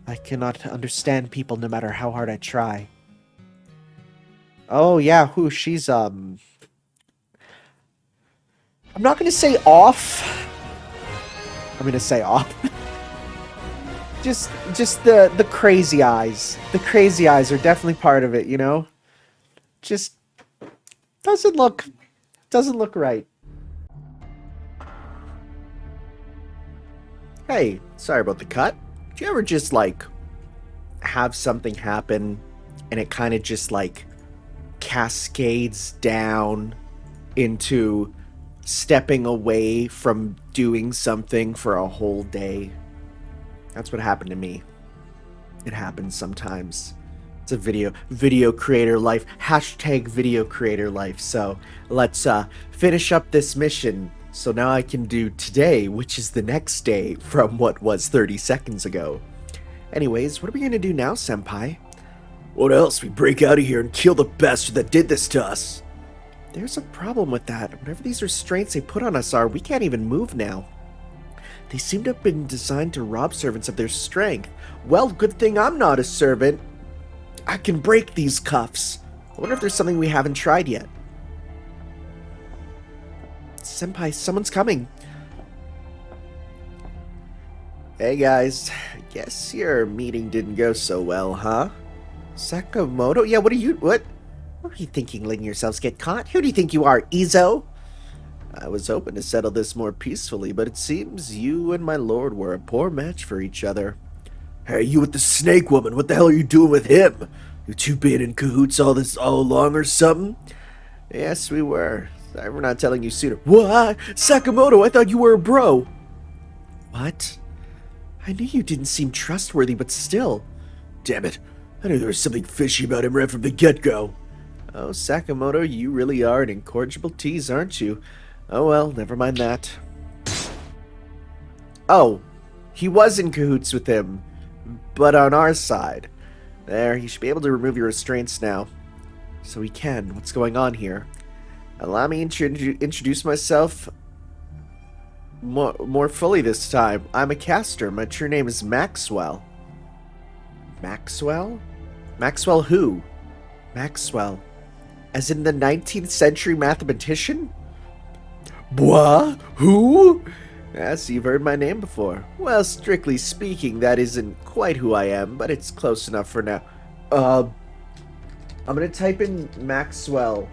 I cannot understand people no matter how hard I try. Oh, yeah, who? She's, I'm not gonna say off. I'm gonna say off. just the crazy eyes. The crazy eyes are definitely part of it, you know? Just doesn't look right. Hey, sorry about the cut. Do you ever just, like, have something happen and it kind of just, like, cascades down into stepping away from doing something for a whole day? That's what happened to me. It happens sometimes. It's a video creator life. Hashtag video creator life. So let's finish up this mission. So now I can do today, which is the next day from what was 30 seconds ago. Anyways, what are we going to do now, Senpai? What else? We break out of here and kill the bastard that did this to us. There's a problem with that. Whatever these restraints they put on us are, we can't even move now. They seem to have been designed to rob servants of their strength. Well, good thing I'm not a servant. I can break these cuffs. I wonder if there's something we haven't tried yet. Senpai, someone's coming. Hey guys, guess your meeting didn't go so well, huh? Sakamoto? Yeah, what are you thinking, letting yourselves get caught? Who do you think you are, Izo? I was hoping to settle this more peacefully, but it seems you and my lord were a poor match for each other. Hey, you with the snake woman, what the hell are you doing with him? You two been in cahoots all along or something? Yes, we were. Sorry for not telling you sooner. What? Sakamoto, I thought you were a bro. What? I knew you didn't seem trustworthy, but still. Damn it. I knew there was something fishy about him right from the get-go. Oh, Sakamoto, you really are an incorrigible tease, aren't you? Oh well, never mind that. Oh, he was in cahoots with him, but on our side. There, you should be able to remove your restraints now. So we can. What's going on here? Allow me to introduce myself more fully this time. I'm a caster. My true name is Maxwell. Maxwell? Maxwell who? Maxwell. As in the 19th century mathematician? What? Who? Yes, you've heard my name before. Well, strictly speaking, that isn't quite who I am, but it's close enough for now. I'm gonna type in Maxwell.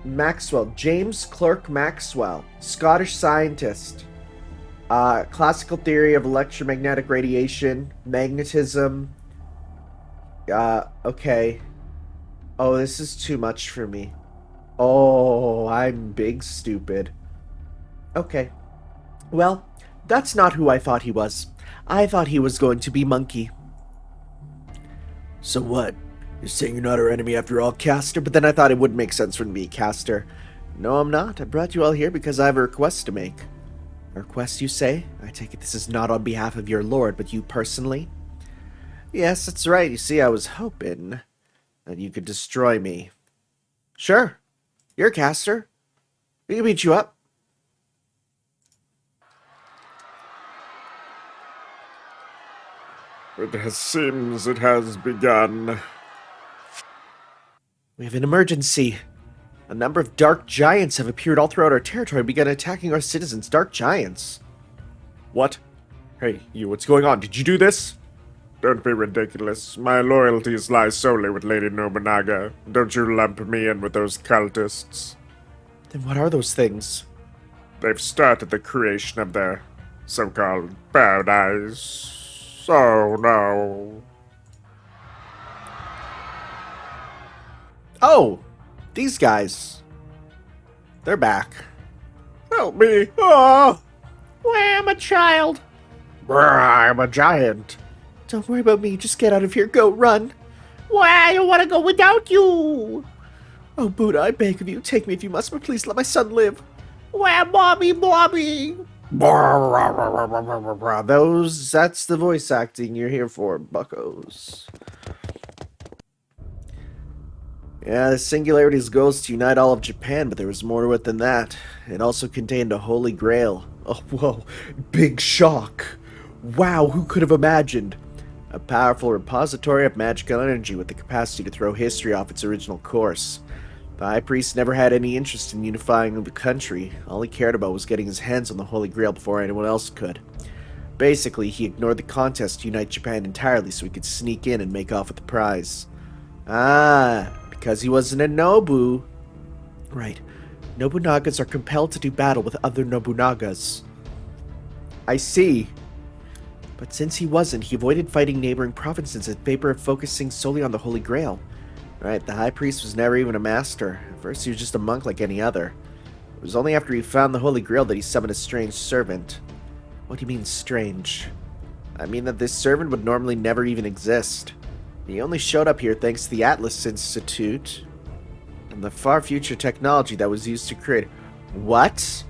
Maxwell. James Clerk Maxwell. Scottish scientist. Classical theory of electromagnetic radiation. Magnetism. Okay. Oh, this is too much for me. Oh, I'm big stupid. Okay. Well, that's not who I thought he was. I thought he was going to be Monkey. So what? You're saying you're not our enemy after all, Caster? But then I thought it would make sense for him to be a caster. No, I'm not. I brought you all here because I have a request to make. A request, you say? I take it this is not on behalf of your lord, but you personally? Yes, that's right. You see, I was hoping that you could destroy me. Sure. You're a caster. We can beat you up. It seems it has begun. We have an emergency. A number of dark giants have appeared all throughout our territory and begun attacking our citizens. Dark giants? What? Hey, you, what's going on? Did you do this? Don't be ridiculous. My loyalties lie solely with Lady Nobunaga. Don't you lump me in with those cultists. Then what are those things? They've started the creation of their so-called paradise. Oh no. Oh! These guys. They're back. Help me! Ah! Well, I'm a child. I'm a giant. Don't worry about me. Just get out of here. Go, run. Why, I don't want to go without you. Oh, Buddha, I beg of you. Take me if you must, but please let my son live. Well, mommy. That's the voice acting you're here for, buckos. Yeah, the Singularity's goal is to unite all of Japan, but there was more to it than that. It also contained a holy grail. Oh, whoa. Big shock. Wow, who could have imagined? A powerful repository of magical energy with the capacity to throw history off its original course. The High Priest never had any interest in unifying the country. All he cared about was getting his hands on the Holy Grail before anyone else could. Basically, he ignored the contest to unite Japan entirely so he could sneak in and make off with the prize. Ah, because he wasn't a Nobu. Right. Nobunagas are compelled to do battle with other Nobunagas. I see. But since he wasn't, he avoided fighting neighboring provinces in favor of focusing solely on the Holy Grail. Right, the High Priest was never even a master. At first he was just a monk like any other. It was only after he found the Holy Grail that he summoned a strange servant. What do you mean, strange? I mean that this servant would normally never even exist. He only showed up here thanks to the Atlas Institute and the far future technology that was used to create... What?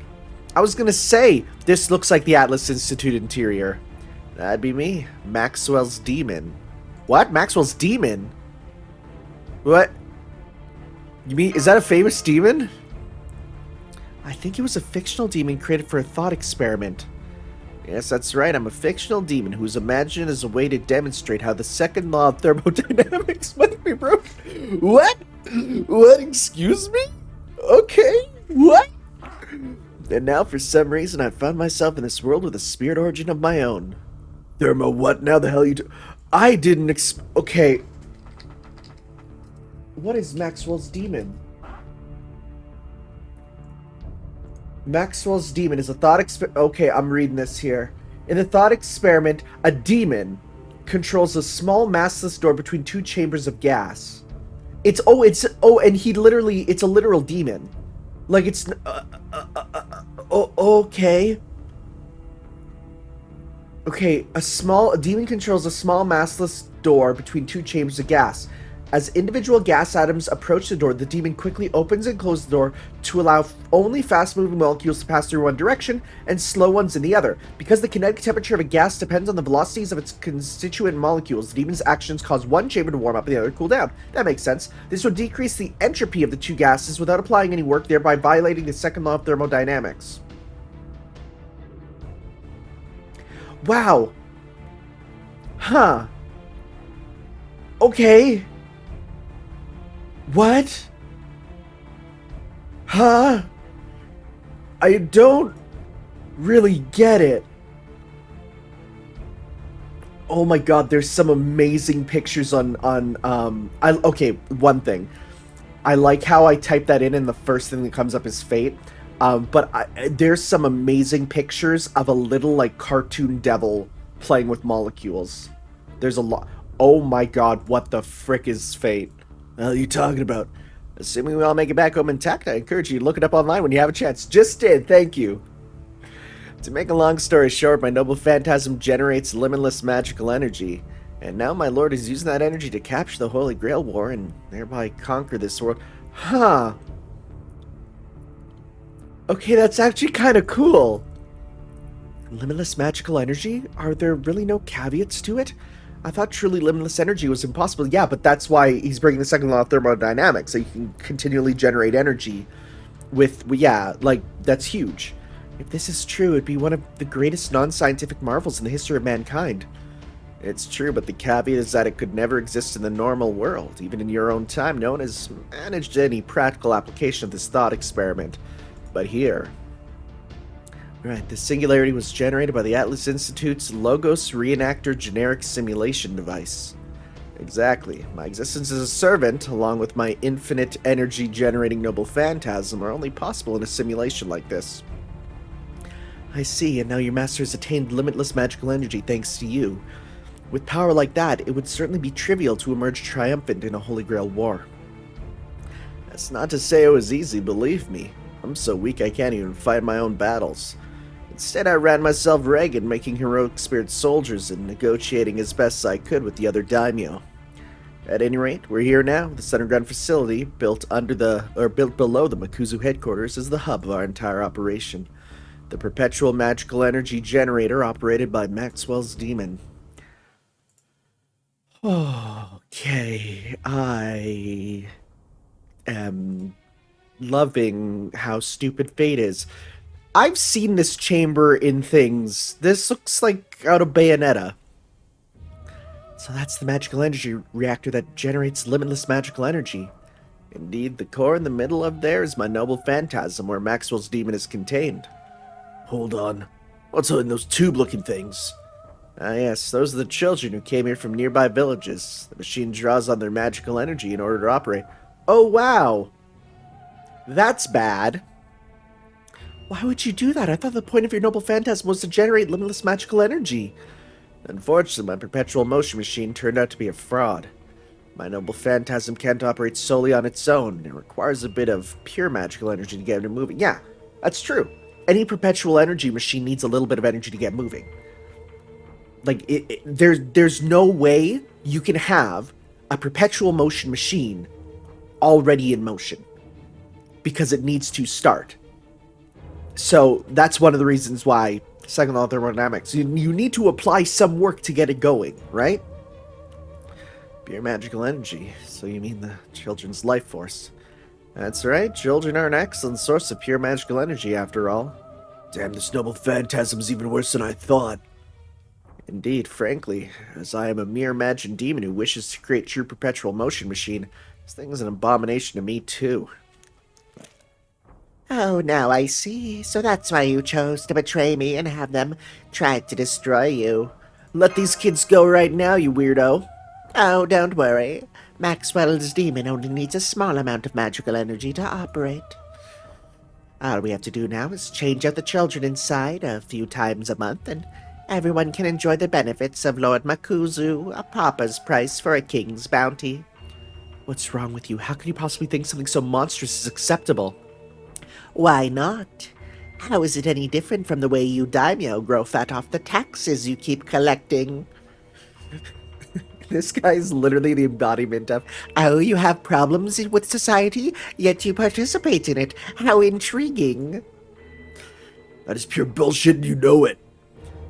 I was gonna say, this looks like the Atlas Institute interior. That'd be me, Maxwell's demon. What? Maxwell's demon? What? You mean, is that a famous demon? I think it was a fictional demon created for a thought experiment. Yes, that's right, I'm a fictional demon who was imagined as a way to demonstrate how the second law of thermodynamics might be broken. What? What? Excuse me? Okay, what? And now, for some reason, I found myself in this world with a spirit origin of my own. Thermo, what now the hell you do? I didn't okay. What is Maxwell's demon? Maxwell's demon is a thought okay, I'm reading this here. In the thought experiment, a demon controls a small massless door between two chambers of gas. It's and he literally, it's a literal demon. Like it's okay. Okay, a demon controls a small massless door between two chambers of gas. As individual gas atoms approach the door, the demon quickly opens and closes the door to allow only fast-moving molecules to pass through one direction and slow ones in the other. Because the kinetic temperature of a gas depends on the velocities of its constituent molecules, the demon's actions cause one chamber to warm up and the other to cool down. That makes sense. This would decrease the entropy of the two gases without applying any work, thereby violating the second law of thermodynamics. Wow. Huh. Okay. What? Huh? I don't really get it. Oh my god, there's some amazing pictures okay, one thing. I like how I type that in and the first thing that comes up is Fate. There's some amazing pictures of a little, like, cartoon devil playing with molecules. There's a lot. Oh my god, what the frick is Fate? What are you talking about? Assuming we all make it back home intact, I encourage you to look it up online when you have a chance. Just did, thank you. To make a long story short, my noble Phantasm generates limitless magical energy. And now my lord is using that energy to capture the Holy Grail War and thereby conquer this world. Huh. Okay, that's actually kind of cool. Limitless magical energy? Are there really no caveats to it? I thought truly limitless energy was impossible. Yeah, but that's why he's bringing the second law of thermodynamics, so you can continually generate energy with, yeah, like, that's huge. If this is true, it'd be one of the greatest non-scientific marvels in the history of mankind. It's true, but the caveat is that it could never exist in the normal world, even in your own time. No one has managed any practical application of this thought experiment. But here... Right, the singularity was generated by the Atlas Institute's Logos Reenactor generic simulation device. Exactly. My existence as a servant, along with my infinite energy-generating noble Phantasm, are only possible in a simulation like this. I see, and now your master has attained limitless magical energy thanks to you. With power like that, it would certainly be trivial to emerge triumphant in a Holy Grail war. That's not to say it was easy, believe me. I'm so weak I can't even fight my own battles. Instead, I ran myself ragged, making heroic spirit soldiers and negotiating as best I could with the other daimyo. At any rate, we're here now. This underground facility, built below the Makuzu headquarters, is the hub of our entire operation. The perpetual magical energy generator operated by Maxwell's demon. Okay, I am loving how stupid Fate is. I've seen this chamber in things. This looks like out of Bayonetta. So that's the magical energy reactor that generates limitless magical energy. Indeed, the core in the middle of there is my noble Phantasm, where Maxwell's demon is contained. Hold on. What's in those tube-looking things? Ah yes, those are the children who came here from nearby villages. The machine draws on their magical energy in order to operate. Oh wow! That's bad. Why would you do that? I thought the point of your noble Phantasm was to generate limitless magical energy. Unfortunately, my perpetual motion machine turned out to be a fraud. My noble Phantasm can't operate solely on its own. It requires a bit of pure magical energy to get it moving. Yeah, that's true. Any perpetual energy machine needs a little bit of energy to get moving. Like, there's no way you can have a perpetual motion machine already in motion. Because it needs to start. So, that's one of the reasons why second law of thermodynamics. You need to apply some work to get it going, right? Pure magical energy. So you mean the children's life force. That's right, children are an excellent source of pure magical energy, after all. Damn, this noble Phantasm's even worse than I thought. Indeed, frankly, as I am a mere imagined demon who wishes to create true perpetual motion machine, this thing is an abomination to me, too. Oh, now I see. So that's why you chose to betray me and have them try to destroy you. Let these kids go right now, you weirdo. Oh, don't worry. Maxwell's demon only needs a small amount of magical energy to operate. All we have to do now is change out the children inside a few times a month, and everyone can enjoy the benefits of Lord Makuzu, a pauper's price for a king's bounty. What's wrong with you? How can you possibly think something so monstrous is acceptable? Why not? How is it any different from the way you daimyo grow fat off the taxes you keep collecting? This guy is literally the embodiment of, oh, you have problems with society, yet you participate in it. How intriguing. That is pure bullshit and you know it.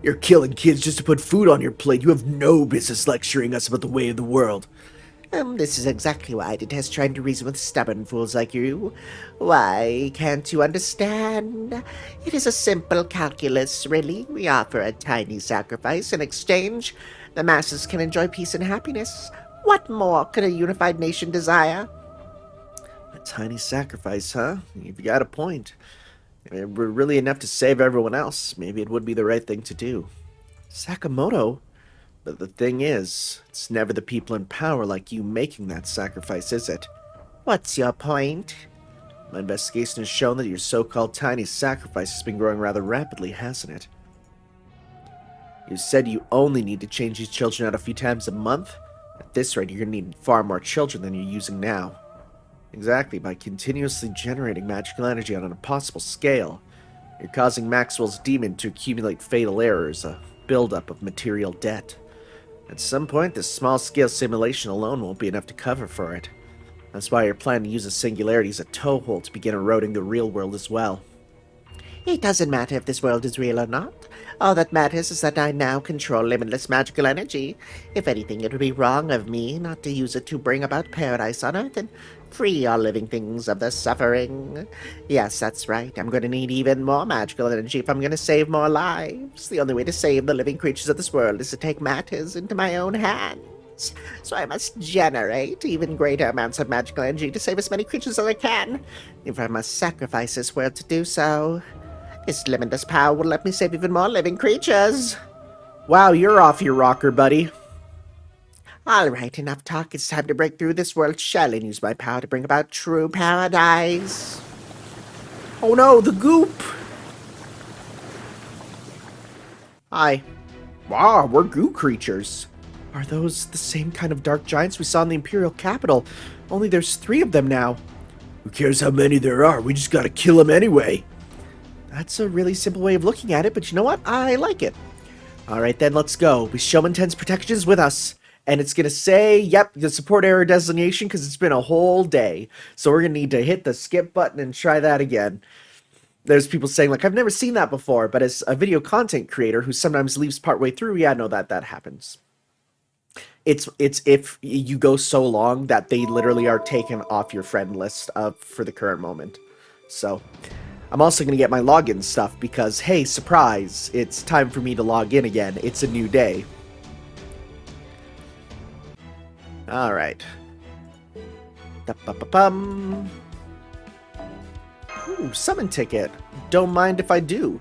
You're killing kids just to put food on your plate. You have no business lecturing us about the way of the world. This is exactly why I detest trying to reason with stubborn fools like you. Why, can't you understand? It is a simple calculus, really. We offer a tiny sacrifice in exchange. The masses can enjoy peace and happiness. What more could a unified nation desire? A tiny sacrifice, huh? You've got a point. If it were really enough to save everyone else, maybe it would be the right thing to do. Sakamoto? But the thing is, it's never the people in power like you making that sacrifice, is it? What's your point? My investigation has shown that your so-called tiny sacrifice has been growing rather rapidly, hasn't it? You said you only need to change these children out a few times a month? At this rate, you're going to need far more children than you're using now. Exactly, by continuously generating magical energy on an impossible scale, you're causing Maxwell's demon to accumulate fatal errors, a buildup of material debt. At some point, this small-scale simulation alone won't be enough to cover for it. That's why you're planning to use the singularity as a toehold to begin eroding the real world as well. It doesn't matter if this world is real or not. All that matters is that I now control limitless magical energy. If anything, it would be wrong of me not to use it to bring about paradise on Earth and free all living things of their suffering. Yes, that's right. I'm going to need even more magical energy if I'm going to save more lives. The only way to save the living creatures of this world is to take matters into my own hands. So I must generate even greater amounts of magical energy to save as many creatures as I can. If I must sacrifice this world to do so, this limitless power will let me save even more living creatures. Wow, you're off your rocker, buddy. Alright, enough talk. It's time to break through this world's shell and use my power to bring about true paradise. Oh no, the goop! Hi. Wow, we're goo creatures. Are those the same kind of dark giants we saw in the Imperial capital? Only there's 3 of them now. Who cares how many there are? We just gotta kill them anyway. That's a really simple way of looking at it, but you know what? I like it. Alright then, let's go. We show intense protections with us. And it's going to say, yep, the support error designation because it's been a whole day. So we're going to need to hit the skip button and try that again. There's people saying, like, I've never seen that before. But as a video content creator who sometimes leaves partway through, yeah, I know that happens. It's if you go so long that they literally are taken off your friend list for the current moment. So, I'm also going to get my login stuff because, hey, surprise, it's time for me to log in again. It's a new day. Alright. Ooh, summon ticket. Don't mind if I do.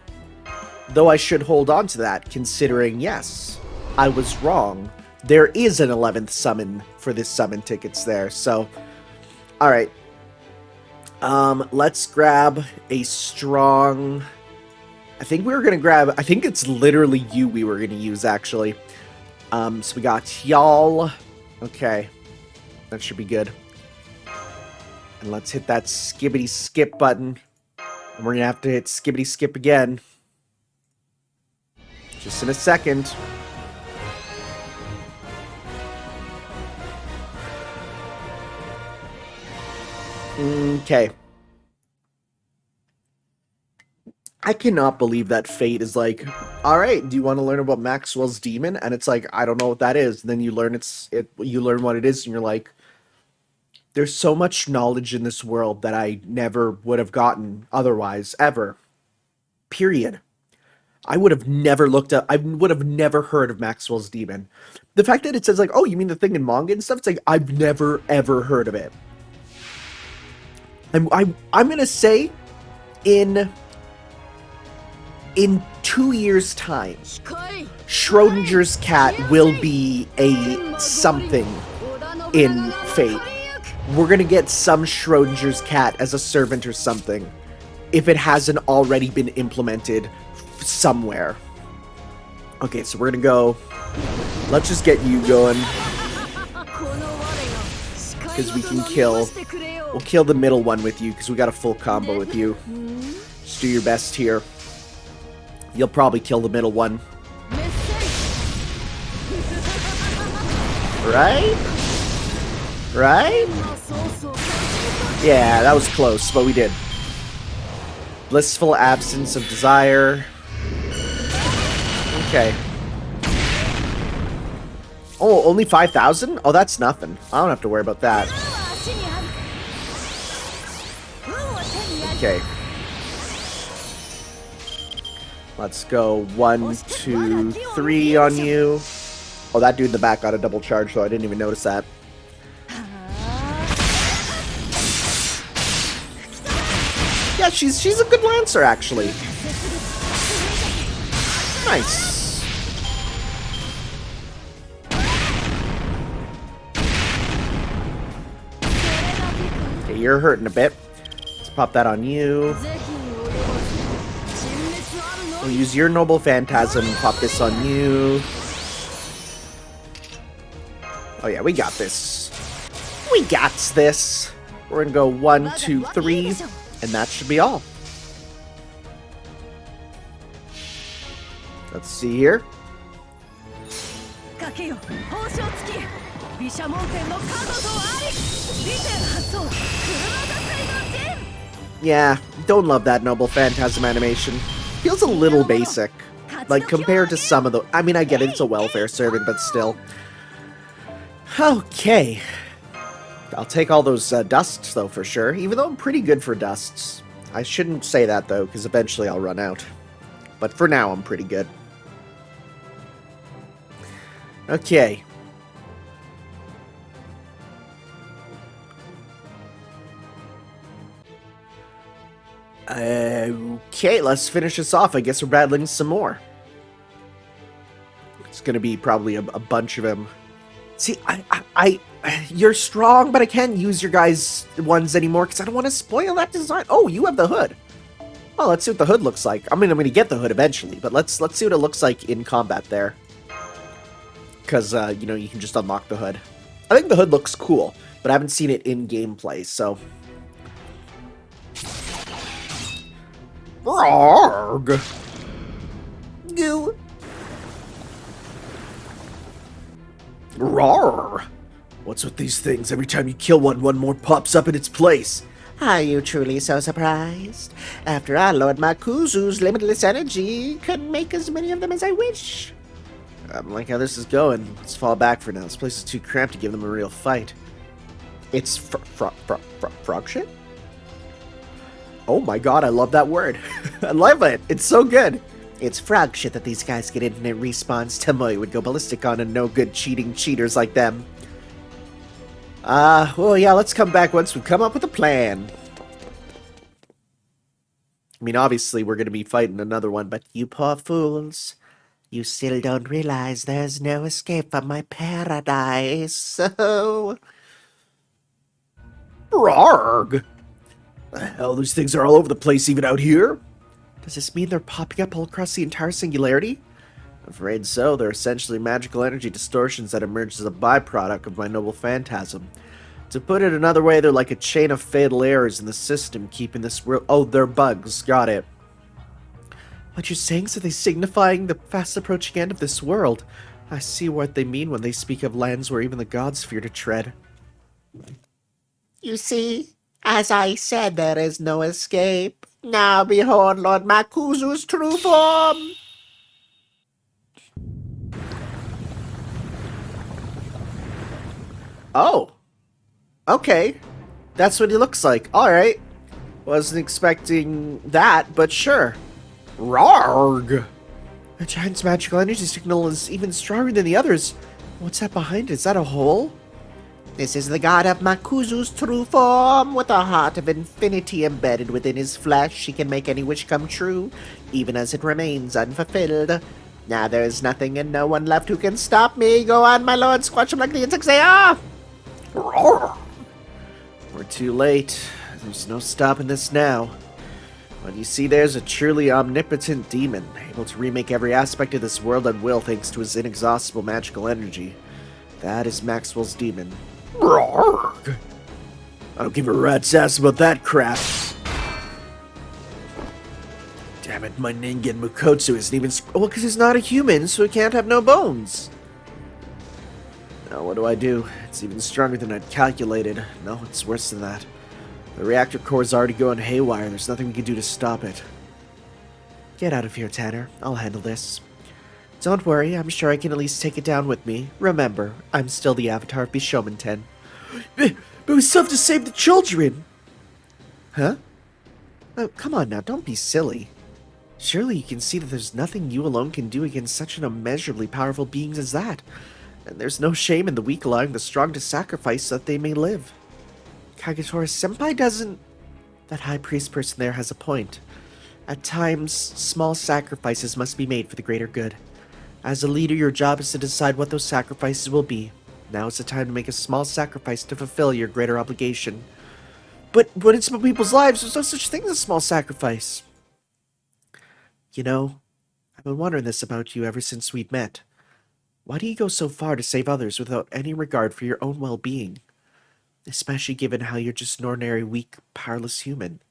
Though I should hold on to that, considering, yes, I was wrong. There is an 11th summon for this summon tickets there, so... Alright. Let's grab a strong... I think we were going to grab... I think it's literally you we were going to use, actually. So we got y'all. Okay. That should be good. And let's hit that skibbity skip button. And we're going to have to hit skibbity skip again. Just in a second. Okay. I cannot believe that Fate is like, alright, do you want to learn about Maxwell's demon? And it's like, I don't know what that is. And then you learn you learn what it is, and you're like, there's so much knowledge in this world that I never would have gotten otherwise, ever. Period. I would have never looked up, I would have never heard of Maxwell's demon. The fact that it says like, oh, you mean the thing in manga and stuff? It's like, I've never, ever heard of it. I'm gonna say, in 2 years' time, Schrodinger's cat will be a something in Fate. We're gonna get some Schrodinger's cat as a servant or something, if it hasn't already been implemented somewhere. Okay, so we're gonna go. Let's just get you going, because we can kill. We'll kill the middle one with you, because we got a full combo with you. Just do your best here. You'll probably kill the middle one. Right? Right? Yeah, that was close, but we did. Blissful absence of desire. Okay. Oh, only 5,000? Oh, that's nothing. I don't have to worry about that. Okay. Let's go 1, 2, 3 on you. Oh, that dude in the back got a double charge, though. I didn't even notice that. Yeah, she's a good lancer, actually. Nice. Okay, you're hurting a bit. Let's pop that on you. We'll use your noble phantasm, pop this on you. Oh yeah, we got this. We got this. We're gonna go 1, 2, 3, and that should be all. Let's see here. Yeah, don't love that noble phantasm animation. Feels a little basic. Like, compared to some of the... I mean, I get it, it's a welfare servant, but still. Okay. I'll take all those dusts, though, for sure. Even though I'm pretty good for dusts. I shouldn't say that, though, because eventually I'll run out. But for now, I'm pretty good. Okay. Okay, let's finish this off. I guess we're battling some more. It's gonna be probably a bunch of them. See, you're strong, but I can't use your guys' ones anymore because I don't want to spoil that design. Oh, you have the hood. Oh, let's see what the hood looks like. I mean, I'm gonna get the hood eventually, but let's see what it looks like in combat there. Because, you know, you can just unlock the hood. I think the hood looks cool, but I haven't seen it in gameplay, so... Rarg! Goo! Rawr! What's with these things? Every time you kill one, one more pops up in its place. Are you truly so surprised? After all, Lord Makuzu's limitless energy could make as many of them as I wish. I don't like how this is going. Let's fall back for now. This place is too cramped to give them a real fight. It's frog shit? Oh my god, I love that word. I love it. It's so good. It's frog shit that these guys get infinite respawns. Tomoe would go ballistic on a no-good cheating cheaters like them. Well, yeah, let's come back once we've come up with a plan. I mean, obviously, we're going to be fighting another one, but You poor fools. You still don't realize there's no escape from my paradise. So... Rarg! The hell, these things are all over the place even out here. Does this mean they're popping up all across the entire singularity? I'm afraid so. They're essentially magical energy distortions that emerge as a byproduct of my noble Phantasm. To put it another way, they're like a chain of fatal errors in the system, keeping this world... Oh, they're bugs. Got it. What you're saying is that they signifying the fast approaching end of this world. I see what they mean when they speak of lands where even the gods fear to tread. You see, as I said, there is no escape. Now behold Lord Makuzu's true form. Oh. Okay. That's what he looks like. Alright. Wasn't expecting that, but sure. Rarg! The giant's magical energy signal is even stronger than the others. What's that behind it? Is that a hole? This is the god of Makuzu's true form. With a heart of infinity embedded within his flesh, he can make any wish come true, even as it remains unfulfilled. Now there is nothing and no one left who can stop me. Go on, my lord, squash him like the insects they are! We're too late. There's no stopping this now. But you see, there's a truly omnipotent demon, able to remake every aspect of this world at will thanks to his inexhaustible magical energy. That is Maxwell's demon. Rarg! I don't give a rat's ass about that crap. Damn it, my Ningen Mukotsu isn't even... Well, because he's not a human, so he can't have no bones. Now, what do? It's even stronger than I'd calculated. No, it's worse than that. The reactor core's already going haywire. There's nothing we can do to stop it. Get out of here, Tanner. I'll handle this. Don't worry, I'm sure I can at least take it down with me. Remember, I'm still the avatar of Bishomanten. But we still have to save the children! Huh? Oh, come on now, don't be silly. Surely you can see that there's nothing you alone can do against such an immeasurably powerful being as that. And there's no shame in the weak allowing the strong to sacrifice so that they may live. Kagetora-senpai doesn't... That high priest person there has a point. At times, small sacrifices must be made for the greater good. As a leader, your job is to decide what those sacrifices will be. Now is the time to make a small sacrifice to fulfill your greater obligation. But when it's about people's lives, there's no such thing as a small sacrifice. You know, I've been wondering this about you ever since we'd met. Why do you go so far to save others without any regard for your own well-being? Especially given how you're just an ordinary, weak, powerless human.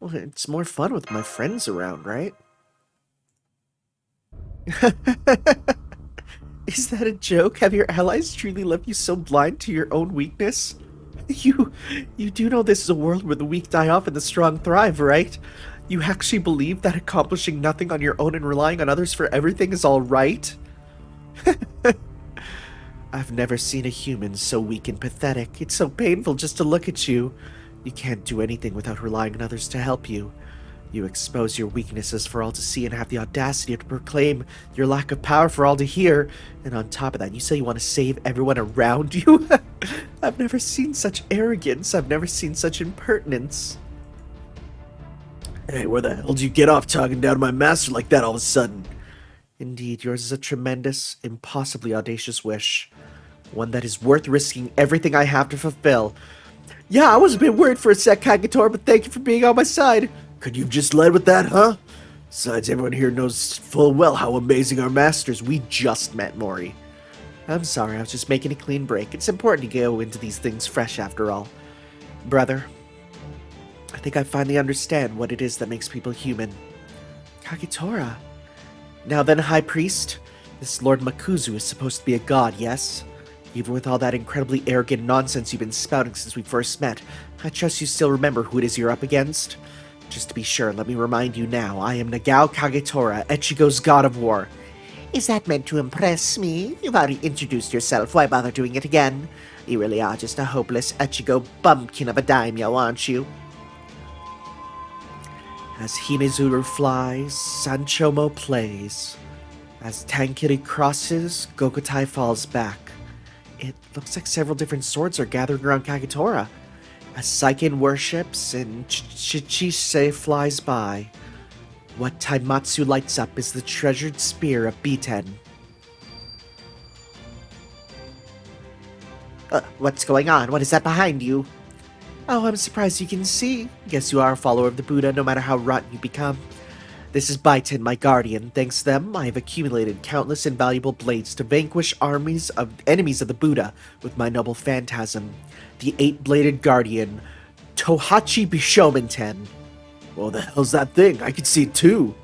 Well, it's more fun with my friends around, right? Is that a joke? Have your allies truly left you so blind to your own weakness? You do know this is a world where the weak die off and the strong thrive, right? You actually believe that accomplishing nothing on your own and relying on others for everything is all right? I've never seen a human so weak and pathetic. It's so painful just to look at you. You can't do anything without relying on others to help you. You expose your weaknesses for all to see and have the audacity to proclaim your lack of power for all to hear. And on top of that, you say you want to save everyone around you? I've never seen such arrogance. I've never seen such impertinence. Hey, where the hell did you get off talking down to my master like that all of a sudden? Indeed, yours is a tremendous, impossibly audacious wish. One that is worth risking everything I have to fulfill. Yeah, I was a bit worried for a sec, Kagetora, but thank you for being on my side. Could you have just led with that, huh? Besides, everyone here knows full well how amazing our masters. We just met, Mori. I'm sorry, I was just making a clean break. It's important to go into these things fresh after all. Brother, I think I finally understand what it is that makes people human. Kagetora. Now then, High Priest, this Lord Makuzu is supposed to be a god, yes? Even with all that incredibly arrogant nonsense you've been spouting since we first met, I trust you still remember who it is you're up against? Just to be sure, let me remind you now, I am Nagao Kagetora, Echigo's god of war. Is that meant to impress me? You've already introduced yourself, why bother doing it again? You really are just a hopeless Echigo bumpkin of a daimyo, aren't you? As Himezuru flies, Sanchomo plays. As Tankiri crosses, Gokotai falls back. It looks like several different swords are gathering around Kagetora. As Saiken worships and Chichise flies by. What Taimatsu lights up is the treasured spear of Biten. What's going on? What is that behind you? Oh, I'm surprised you can see. Guess you are a follower of the Buddha, no matter how rotten you become. This is Biten, my guardian. Thanks to them, I have accumulated countless invaluable blades to vanquish armies of enemies of the Buddha with my noble Phantasm, the eight-bladed guardian, Tohachi Bishominten. What the hell's that thing? I can see it too.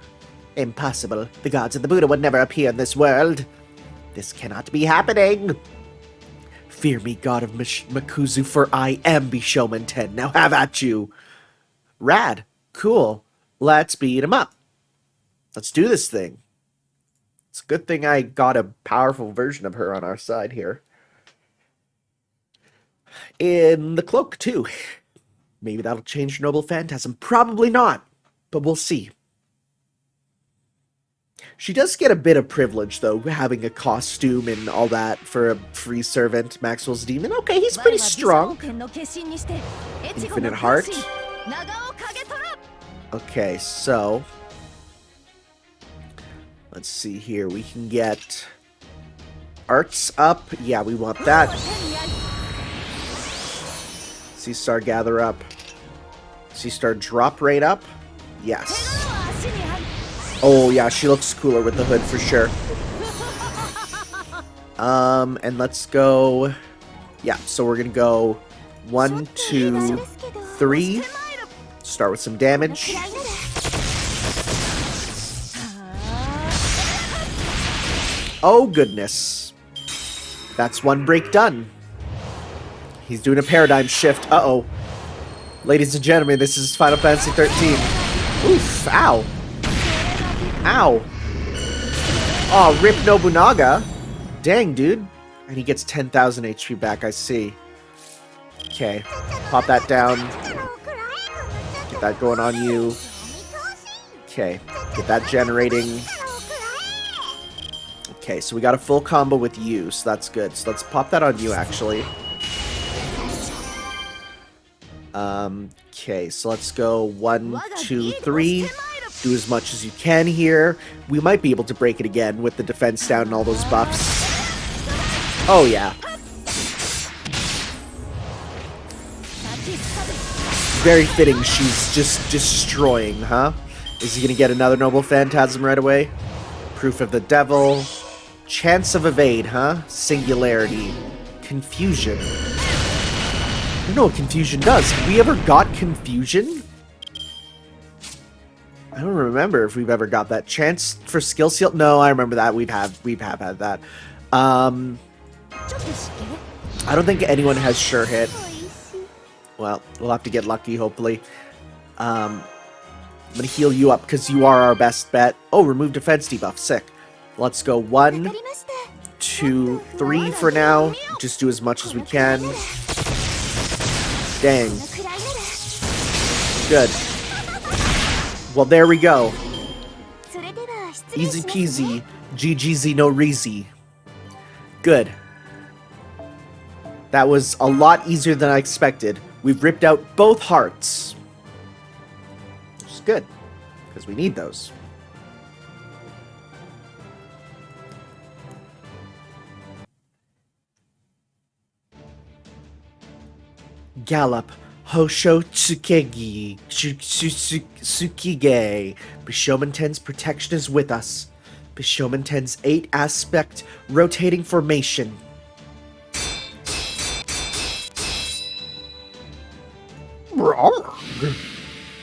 Impossible. The gods of the Buddha would never appear in this world. This cannot be happening. Fear me, god of Makuzu, for I am Bishominten. Now have at you. Rad. Cool. Let's beat him up. Let's do this thing. It's a good thing I got a powerful version of her on our side here. In the cloak, too. Maybe that'll change Noble Phantasm. Probably not, but we'll see. She does get a bit of privilege, though, having a costume and all that for a free servant, Maxwell's demon. Okay, he's pretty strong. Infinite heart. Okay, so let's see here. We can get arts up. Yeah, we want that. Sea-Star gather up. Sea-Star drop rate up. Yes. Oh, yeah, she looks cooler with the hood for sure. And let's go. Yeah, so we're gonna go 1, 2, 3. Start with some damage. Oh, goodness. That's one break done. He's doing a paradigm shift. Uh-oh. Ladies and gentlemen, this is Final Fantasy 13. Oof, ow. Ow. Oh, rip Nobunaga. Dang, dude. And he gets 10,000 HP back, I see. Okay, pop that down. Get that going on you. Okay, get that generating. Okay, so we got a full combo with you, so that's good. So let's pop that on you, actually. Okay, so let's go 1, 2, 3. Do as much as you can here. We might be able to break it again with the defense down and all those buffs. Oh, yeah. Very fitting she's just destroying, huh? Is he gonna get another Noble Phantasm right away? Proof of the Devil. Chance of evade, huh? Singularity. Confusion. I don't know what confusion does. Have we ever got confusion? I don't remember if we've ever got that. Chance for skill seal? No, I remember that. We've had that. I don't think anyone has sure hit. Well, we'll have to get lucky, hopefully. I'm gonna heal you up because you are our best bet. Oh, remove defense debuff. Sick. Let's go 1, 2, 3 for now. Just do as much as we can. Dang. Good. Well, there we go. Easy peasy. GGZ no reezy. Good. That was a lot easier than I expected. We've ripped out both hearts. Which is good, because we need those. Gallop. Hosho Tsukegi. Tsukige. Bishominten's protection is with us. Bishominten's 8-aspect rotating formation.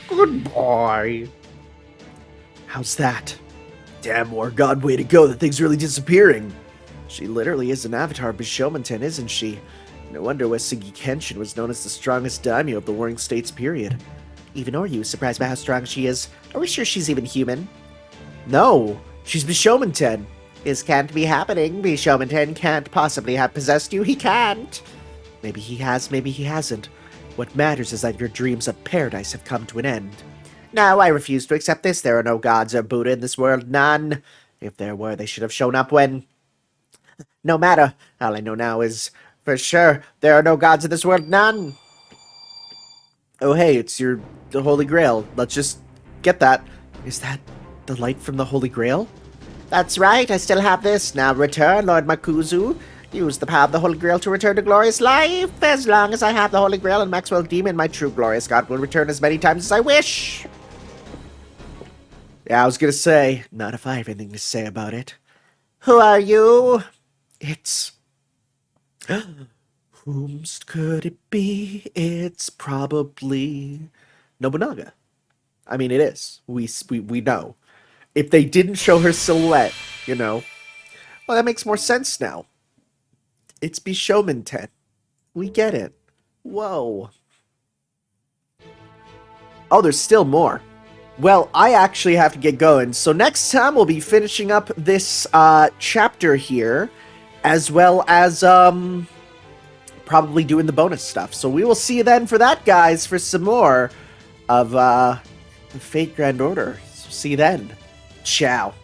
Good boy. How's that? Damn, War God, way to go. That thing's really disappearing. She literally is an avatar of Bishominten, isn't she? No wonder Uesugi Kenshin was known as the strongest daimyo of the Warring States period. Even Oryu was surprised by how strong she is. Are we sure she's even human? No, she's Bishominten. This can't be happening. Bishominten can't possibly have possessed you. He can't. Maybe he has, maybe he hasn't. What matters is that your dreams of paradise have come to an end. No, I refuse to accept this. There are no gods or Buddha in this world. None. If there were, they should have shown up when... No matter. All I know now is, for sure, there are no gods in this world. None. Oh, hey, it's the Holy Grail. Let's just get that. Is that the light from the Holy Grail? That's right. I still have this. Now return, Lord Makuzu. Use the power of the Holy Grail to return to glorious life. As long as I have the Holy Grail and Maxwell Demon, my true glorious god will return as many times as I wish. Yeah, I was gonna say, not if I have anything to say about it. Who are you? It's... Whomst could it be? It's probably... Nobunaga. I mean, it is. We know. If they didn't show her silhouette, you know... Well, that makes more sense now. It's Bishonen 10. We get it. Whoa. Oh, there's still more. Well, I actually have to get going. So next time we'll be finishing up this chapter here, as well as probably doing the bonus stuff. So we will see you then for that, guys, for some more of Fate Grand Order. So see you then. Ciao.